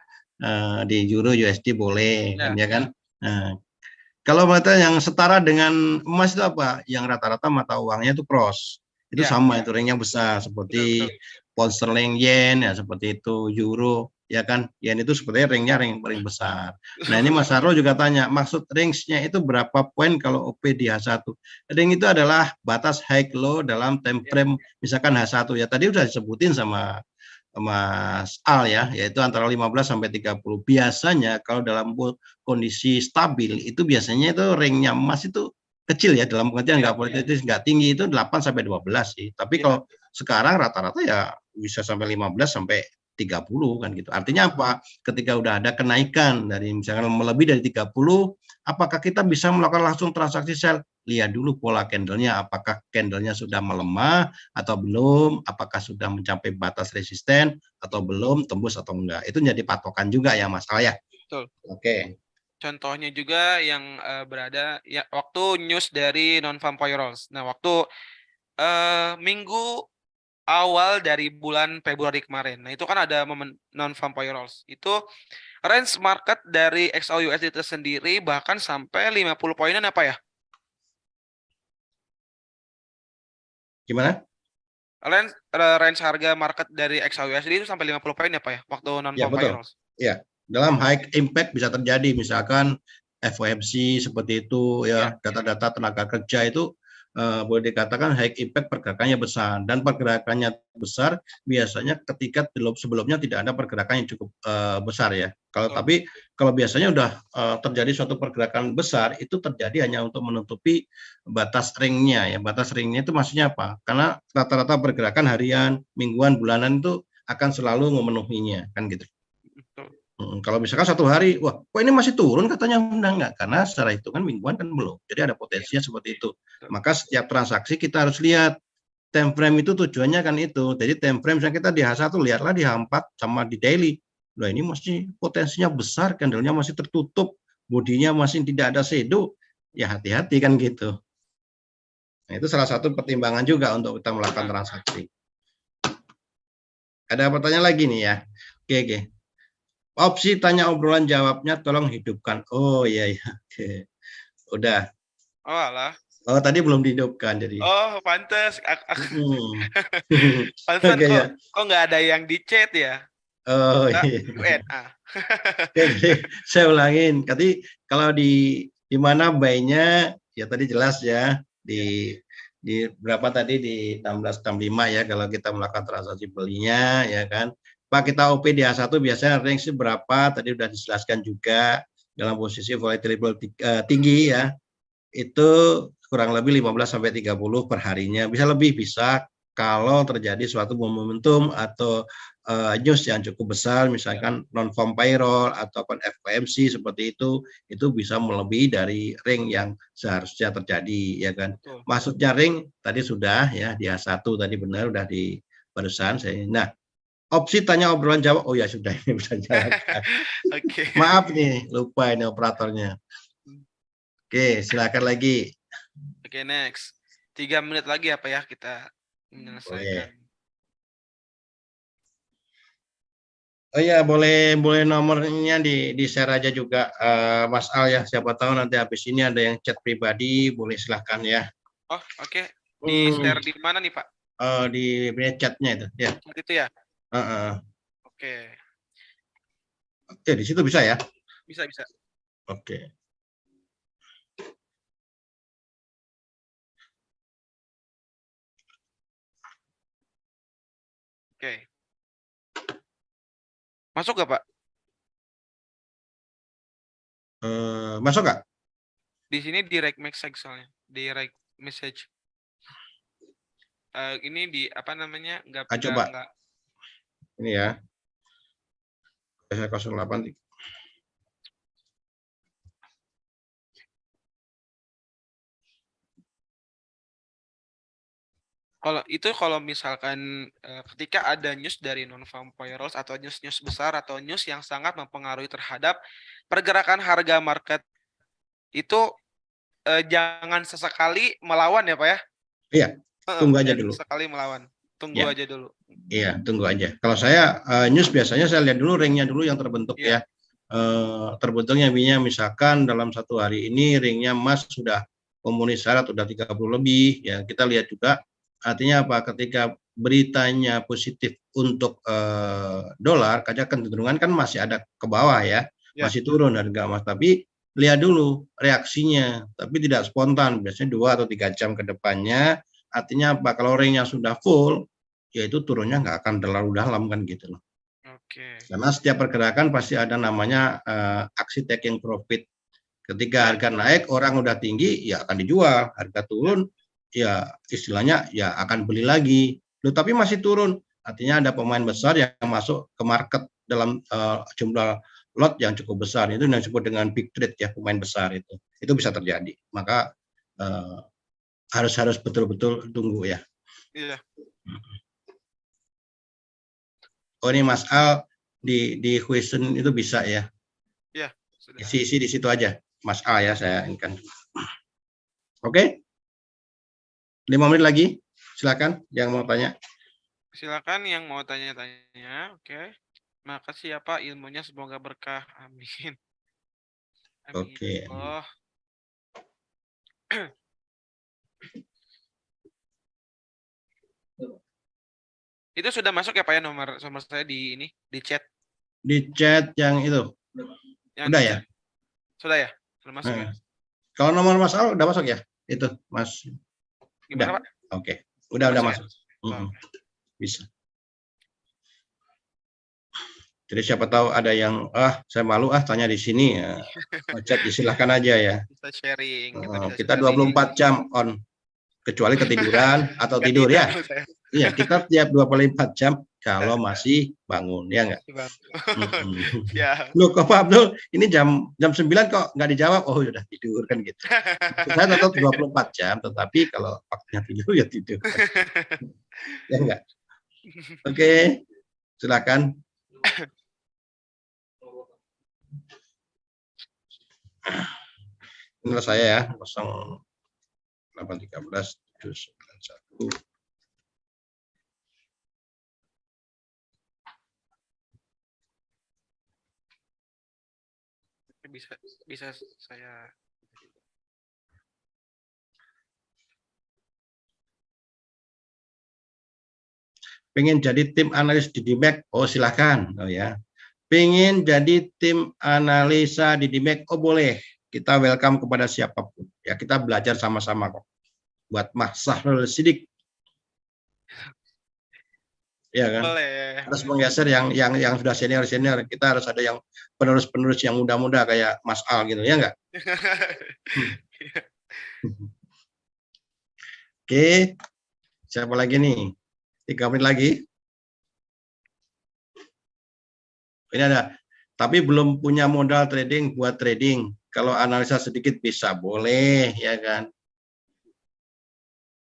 Di Euro USD boleh kan Ya, ya kan. Nah, kalau mata yang setara dengan emas itu apa? Yang rata-rata mata uangnya itu cross. Itu ya, sama, itu ringnya besar betul seperti betul. pound sterling yen ya seperti itu, euro ya kan. Yen itu sebenarnya ringnya ring besar. Nah, ini Mas Haro juga tanya, maksud range-nya itu berapa poin kalau OP di H1? Ring itu adalah batas high low dalam time Ya, frame misalkan H1 ya. Tadi udah disebutin sama Mas Al ya, yaitu antara 15 sampai 30. Biasanya kalau dalam kondisi stabil itu biasanya itu ringnya emas itu kecil ya, dalam pengertian ya, nggak politis nggak tinggi, itu 8 sampai 12 sih. Tapi ya, kalau sekarang rata-rata ya bisa sampai 15 sampai 30 kan gitu. Artinya apa? Ketika udah ada kenaikan dari misalkan lebih dari 30, apakah kita bisa melakukan langsung transaksi sell? Lihat dulu pola candlenya, apakah candlenya sudah melemah atau belum, apakah sudah mencapai batas resisten atau belum, tembus atau enggak. Itu jadi patokan juga ya Mas Al ya. betul. Oke. Contohnya juga yang berada ya waktu news dari non-farm payrolls. Nah, waktu minggu awal dari bulan Februari kemarin. Nah, itu kan ada momen non-farm payrolls. Itu range market dari XAUUSD itu sendiri bahkan sampai 50 poinan apa ya? Gimana? Range harga market dari XAUUSD itu sampai 50 poin ya, Pak ya? Waktu Ya, non-farm betul. payrolls. Ya, dalam high impact bisa terjadi, misalkan FOMC seperti itu Ya, ya, data-data tenaga kerja itu boleh dikatakan high impact, pergerakannya besar, dan pergerakannya besar biasanya ketika sebelumnya tidak ada pergerakan yang cukup besar ya. betul. Tapi kalau biasanya udah terjadi suatu pergerakan besar, itu terjadi hanya untuk menutupi batas ringnya ya. Batas ringnya itu maksudnya apa? Karena rata-rata pergerakan harian, mingguan, bulanan itu akan selalu memenuhinya kan gitu. Betul. Kalau misalkan satu hari, wah, kok ini masih turun katanya, enggak, karena secara hitungan mingguan kan belum. Jadi ada Ya, potensinya seperti itu. betul. Maka setiap transaksi kita harus lihat time frame itu, tujuannya kan itu. Jadi time frame misalnya kita di H1, lihatlah di H4 sama di daily. Nah, ini masih potensinya besar, candlenya masih tertutup, bodinya masih tidak ada shadow, ya hati-hati kan gitu. Nah, itu salah satu pertimbangan juga untuk kita melakukan Nah, transaksi. Ada pertanyaan lagi nih ya. Oke, oke. Opsi tanya obrolan jawabnya tolong hidupkan. Oh iya iya. Oke. Udah. oh alah. Oh tadi belum dihidupkan jadi. Oh, pantes. Hmm. Pantesan Oke kok ya. kok nggak ada yang di chat ya? Oh Kita iya. Q&A. Oke, saya ulangin. Tadi kalau di mana buy-nya ya tadi jelas ya Ya, di berapa tadi di 1665 ya kalau kita melakukan transaksi belinya ya kan. Pak kita OP di A1 biasanya range berapa? Tadi udah dijelaskan juga dalam posisi volatility tinggi ya. Itu kurang lebih 15 sampai 30 per harinya. Bisa lebih bisa kalau terjadi suatu momentum atau news yang cukup besar, ya, misalkan non farm payroll ataupun FOMC seperti itu bisa melebihi dari ring yang seharusnya terjadi ya kan. betul. Maksudnya ring tadi sudah ya di H1 tadi benar udah di barusan saya. Nah, opsi tanya obrolan jawab, oh ya sudah ini bisa jalankan. Oke. Maaf nih lupa ini operatornya. Oke, silakan lagi. Oke, next. 3 menit lagi apa ya kita menyelesaikan. Boleh. Oh iya, boleh boleh nomornya di share aja juga Mas Al ya. Siapa tahu nanti habis ini ada yang chat pribadi, boleh silahkan ya. Oh, oke. Di Hmm, share di mana nih, Pak? di chatnya itu ya. Chat itu ya? Oke. Oke, di situ bisa ya. Bisa, bisa. Oke. Oke. Masuk gak, Pak? Masuk nggak? Di sini direct message soalnya. Direct message. Ini di apa namanya? Nggak Ah, nggak coba nggak. ini ya. 08. Kalau misalkan ketika ada news dari non-farm payrolls atau news-news besar atau news yang sangat mempengaruhi terhadap pergerakan harga market itu jangan sesekali melawan ya Pak ya. Iya, tunggu aja Jangan dulu. sesekali melawan. Tunggu Ya, aja dulu. iya, tunggu aja. Kalau saya news biasanya saya lihat dulu ringnya dulu yang terbentuk Iya. ya. Terbentuknya misalkan dalam satu hari ini ringnya emas sudah memenuhi syarat sudah 30 lebih ya, kita lihat juga artinya apa, ketika beritanya positif untuk dolar, kaca kecenderungan kan masih ada ke bawah ya, Ya. masih turun harga emas, tapi lihat dulu reaksinya, tapi tidak spontan, biasanya 2 atau 3 jam ke depannya. Artinya apa, kalau ringnya sudah full yaitu turunnya nggak akan terlalu dalam kan gitu loh. Oke. Karena setiap pergerakan pasti ada namanya aksi taking profit. Ketika harga naik orang udah tinggi ya akan dijual, harga turun ya istilahnya ya akan beli lagi. Loh, tapi masih turun, artinya ada pemain besar yang masuk ke market dalam jumlah lot yang cukup besar. Itu yang disebut dengan big trade ya, pemain besar itu bisa terjadi. Maka harus betul-betul tunggu ya. Iya. Oh, ini Mas Al di question itu bisa ya. Iya, sudah. Isi di situ aja, Mas Al ya, saya inginkan. Oke. 5 menit lagi. Silakan yang mau tanya. Silakan yang mau tanya-tanya. Oke. Makasih ya Pak, ilmunya semoga berkah. Amin. Amin. Oke. Oh. Itu sudah masuk ya Pak ya nomor saya di ini, di chat. Di chat yang itu. Yang udah di ya? chat. Sudah ya? Sudah masuk ya? Kalau nomor Mas Al udah masuk ya? Itu, Mas. Gimana Udah. Pak? Oke. Udah masuk. Ya? Bisa. Jadi siapa tahu ada yang saya malu tanya di sini ya. Chat silahkan aja ya. Kita sharing, Kita 24 jam on, kecuali ketiduran atau tidur ya. Iya, kita tiap 24 jam kalau masih bangun, ya enggak? Ya. Loh, kok Pak Abdul, ini jam 9 kok nggak dijawab? Oh, udah tidur kan gitu. Saya tetap 24 jam, tetapi kalau waktunya tidur ya tidur. Ya enggak? Oke, silakan. Inilah saya ya, 0813 791. Bisa saya. Pengen jadi tim analis di DMAX? Oh, silakan. Oh ya. Pengen jadi tim analisa di DMAX? Oh, boleh. Kita welcome kepada siapapun. Ya, kita belajar sama-sama kok. Buat Mas Sahrul Sidik. Ya kan? Boleh. Harus menggeser yang sudah senior. Kita harus ada yang penerus yang muda-muda kayak Mas Al gitu, ya enggak? Oke. Siapa lagi nih? 3 menit lagi. Ini ada. Tapi belum punya modal trading buat trading. Kalau analisa sedikit bisa, boleh, ya kan?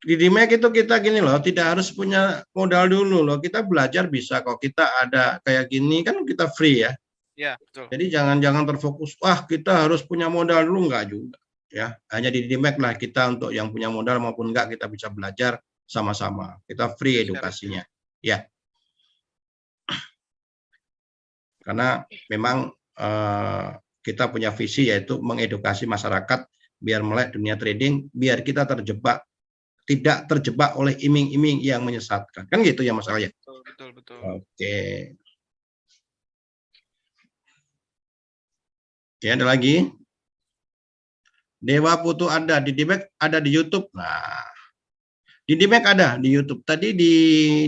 Di DMAX itu kita gini loh, tidak harus punya modal dulu loh. Kita belajar bisa kok. Kita ada kayak gini kan kita free ya. Ya, betul. Jadi jangan terfokus, wah kita harus punya modal dulu, enggak juga. Ya, hanya di DMAX lah kita untuk yang punya modal maupun enggak kita bisa belajar sama-sama. Kita free edukasinya. Ya. Karena memang kita punya visi yaitu mengedukasi masyarakat biar melek dunia trading, biar kita tidak terjebak oleh iming-iming yang menyesatkan. Kan gitu ya masalahnya. Betul. Oke. Oke, ada lagi. Dewa Putu ada di DMAX, ada di YouTube. Nah, di DMAX ada di YouTube. Tadi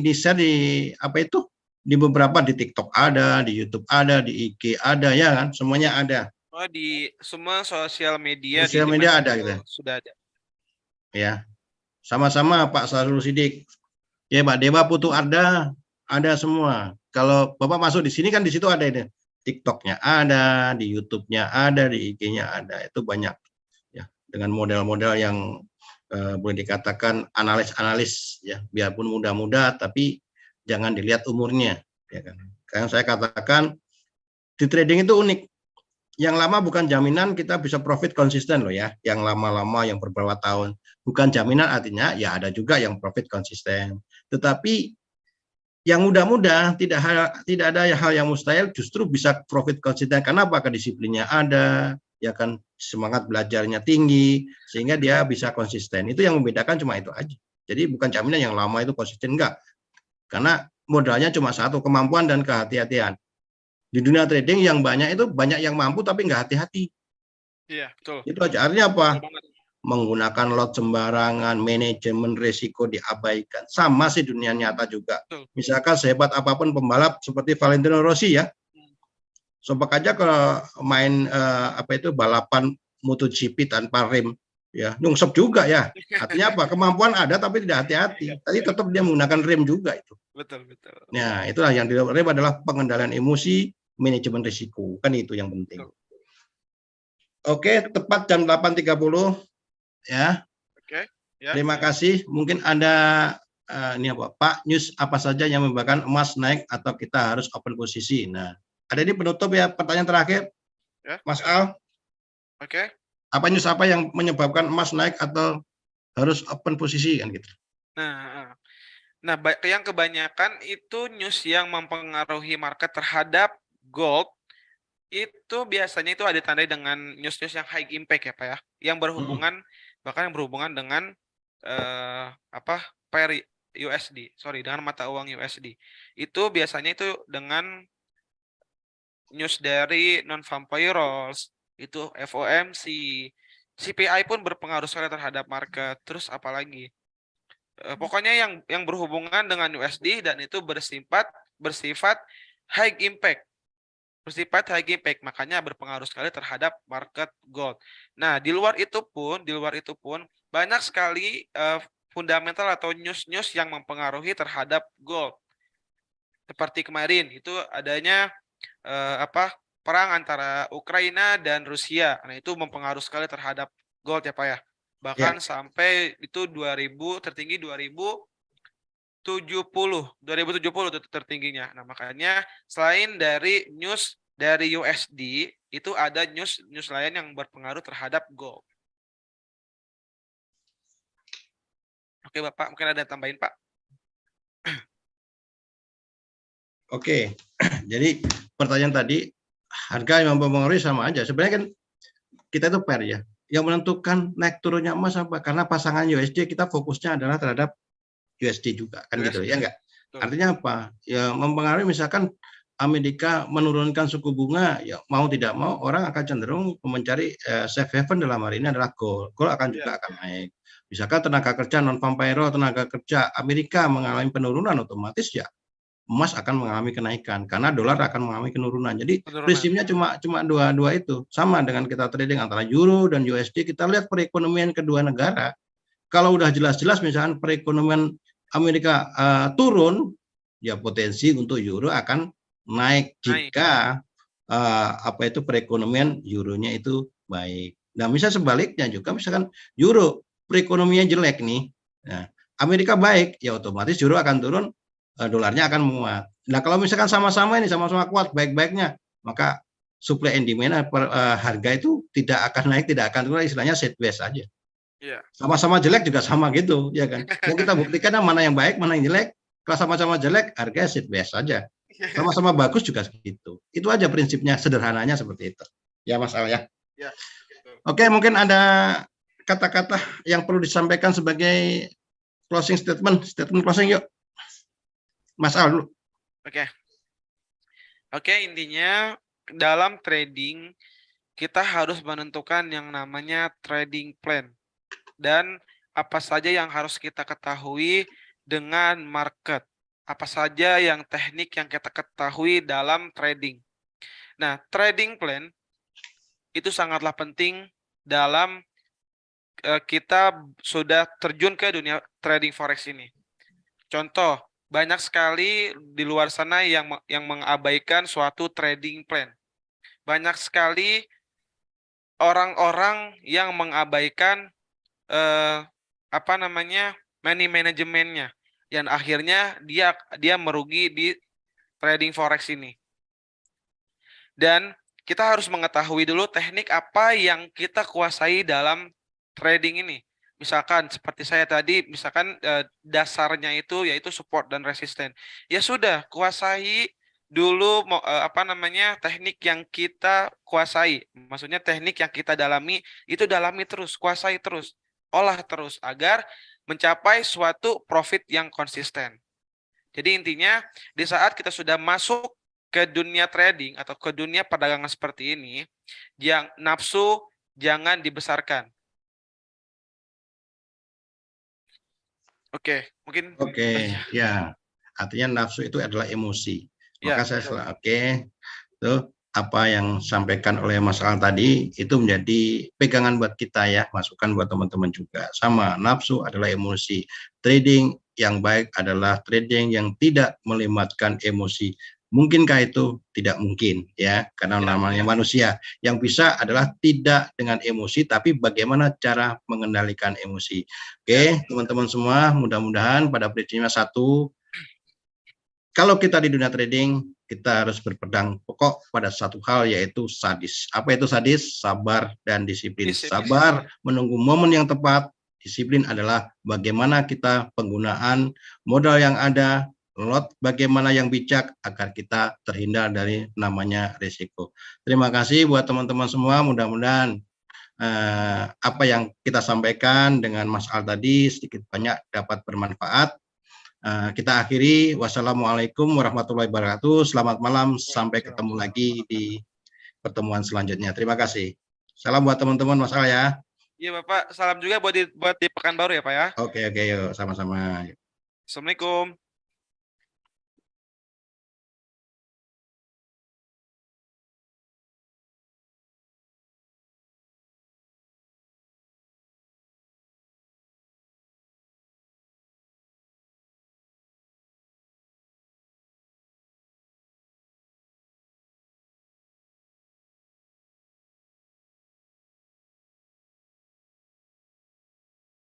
di share di apa itu? Di beberapa, di TikTok ada, di YouTube ada, di IG ada, ya kan? Semuanya ada. Oh, di semua sosial media ada gitu. Sudah ada. Ya. Sama-sama Pak Sahrul Sidik. Ya, Pak Dewa Putu ada semua. Kalau Bapak masuk di sini kan di situ ada ini. TikToknya ada, di YouTube-nya ada, di IG-nya ada. Itu banyak ya, dengan model-model yang boleh dikatakan analis-analis ya, biarpun muda-muda tapi jangan dilihat umurnya, ya kan. Karena saya katakan di trading itu unik. Yang lama bukan jaminan kita bisa profit konsisten loh ya. Yang lama-lama yang beberapa tahun bukan jaminan, artinya ya ada juga yang profit konsisten. Tetapi yang muda-muda tidak ada hal yang mustahil, justru bisa profit konsisten. Kenapa? Kedisiplinnya ada, ya kan, semangat belajarnya tinggi sehingga dia bisa konsisten. Itu yang membedakan, cuma itu aja. Jadi bukan jaminan yang lama itu konsisten, enggak. Karena modalnya cuma satu, kemampuan dan kehati-hatian. Di dunia trading yang banyak itu banyak yang mampu tapi nggak hati-hati. Iya, betul. Itu aja. Artinya apa? Betul banget. Menggunakan lot sembarangan, manajemen risiko diabaikan. Sama sih dunia nyata juga. Betul. Misalkan sehebat apapun pembalap seperti Valentino Rossi ya, sopak aja kalau main balapan MotoGP tanpa rem, ya nyungsep juga ya. Artinya apa? Kemampuan ada tapi tidak hati-hati. Tadi tetap dia menggunakan rem juga itu. Betul, betul. Nah, itulah yang di rem adalah pengendalian emosi, manajemen risiko. Kan itu yang penting. Betul. Oke, tepat jam 8.30 ya. Oke, ya. Terima kasih. Mungkin ada ini apa, Pak, news apa saja yang menyebabkan emas naik atau kita harus open posisi. Nah, ada di penutup ya, pertanyaan terakhir, Ya. Mas Al. Oke. Apa news apa yang menyebabkan emas naik atau harus open posisi kan gitu? Nah, yang kebanyakan itu news yang mempengaruhi market terhadap gold itu biasanya itu ada tanda dengan news-news yang high impact ya Pak ya, yang berhubungan bahkan yang berhubungan dengan pair USD, dengan mata uang USD. Itu biasanya itu dengan news dari non-farm payrolls, itu FOMC, CPI pun berpengaruh sekali terhadap market. Terus apalagi? Pokoknya yang berhubungan dengan USD dan itu bersifat high impact. Makanya berpengaruh sekali terhadap market gold. Nah, di luar itu pun banyak sekali fundamental atau news-news yang mempengaruhi terhadap gold. Seperti kemarin itu adanya perang antara Ukraina dan Rusia. Nah, itu mempengaruhi sekali terhadap gold ya, Pak ya. Bahkan sampai itu tertinggi 2070 itu tertingginya. Nah, makanya selain dari news dari USD, itu ada news lain yang berpengaruh terhadap gold. Oke, Bapak, mungkin ada tambahin, Pak? Oke, jadi pertanyaan tadi, harga yang mempengaruhi sama aja. Sebenarnya kan kita itu pair ya. Yang menentukan naik turunnya emas apa? Karena pasangan USD kita fokusnya adalah terhadap USD juga kan gitu ya enggak? Artinya apa? Ya mempengaruhi, misalkan Amerika menurunkan suku bunga, ya mau tidak mau orang akan cenderung mencari safe haven, dalam hari ini adalah gold. Gold akan juga akan naik. Misalkan tenaga kerja non farm payroll, tenaga kerja Amerika mengalami penurunan, otomatis ya emas akan mengalami kenaikan karena dolar akan mengalami penurunan. Jadi prinsipnya cuma dua itu. Sama dengan kita trading antara euro dan USD, kita lihat perekonomian kedua negara. Kalau udah jelas-jelas misalkan perekonomian Amerika turun, ya potensi untuk euro akan naik jika perekonomian euronya itu baik. Nah, misalnya sebaliknya juga, misalkan euro perekonomian jelek nih, nah, Amerika baik, ya otomatis euro akan turun, dolarnya akan menguat. Nah, kalau misalkan sama-sama kuat baik-baiknya, maka supply and demand harga itu tidak akan naik, tidak akan turun, istilahnya sideways aja. Sama-sama jelek juga sama gitu, ya kan? Yang kita buktikan mana yang baik, mana yang jelek. Kalau sama-sama jelek, harga sideways saja. Sama-sama bagus juga segitu. Itu aja prinsipnya, sederhananya seperti itu. Ya, Mas Al ya. Oke, mungkin ada kata-kata yang perlu disampaikan sebagai closing statement closing yuk. Mas Al dulu. Oke, intinya dalam trading kita harus menentukan yang namanya trading plan dan apa saja yang harus kita ketahui dengan market. Apa saja yang teknik yang kita ketahui dalam trading. Nah, trading plan itu sangatlah penting dalam kita sudah terjun ke dunia trading forex ini. Contoh, banyak sekali di luar sana yang mengabaikan suatu trading plan. Banyak sekali orang-orang yang mengabaikan apa namanya money manajemennya, yang akhirnya dia merugi di trading forex ini. Dan kita harus mengetahui dulu teknik apa yang kita kuasai dalam trading ini. Misalkan seperti saya tadi, misalkan dasarnya itu yaitu support dan resisten. Ya sudah, kuasai dulu apa namanya teknik yang kita kuasai. Maksudnya teknik yang kita dalami itu dalami terus, kuasai terus, olah terus agar mencapai suatu profit yang konsisten. Jadi intinya di saat kita sudah masuk ke dunia trading atau ke dunia perdagangan seperti ini, yang nafsu jangan dibesarkan. Oke, mungkin ya. Artinya nafsu itu adalah emosi. ya, Maka saya itu apa yang disampaikan oleh Mas Al tadi itu menjadi pegangan buat kita ya, masukan buat teman-teman juga. Sama, nafsu adalah emosi. Trading yang baik adalah trading yang tidak melibatkan emosi. Mungkinkah itu? Tidak mungkin ya, karena namanya manusia. Yang bisa adalah tidak dengan emosi, tapi bagaimana cara mengendalikan emosi. Oke, teman-teman semua, mudah-mudahan pada prinsipnya satu, kalau kita di dunia trading, kita harus berpegang pokok pada satu hal, yaitu sadis. Apa itu sadis? Sabar dan disiplin. Sabar menunggu momen yang tepat. Disiplin adalah bagaimana kita penggunaan modal yang ada, lot bagaimana yang bijak agar kita terhindar dari namanya risiko. Terima kasih buat teman-teman semua. Mudah-mudahan apa yang kita sampaikan dengan Mas Al tadi sedikit banyak dapat bermanfaat. Kita akhiri. Wassalamualaikum warahmatullahi wabarakatuh. Selamat malam. Sampai ketemu lagi di pertemuan selanjutnya. Terima kasih. Salam buat teman-teman Mas Al ya. Iya Bapak, salam juga buat di Pekanbaru ya Pak ya. Oke, yuk sama-sama. Assalamualaikum.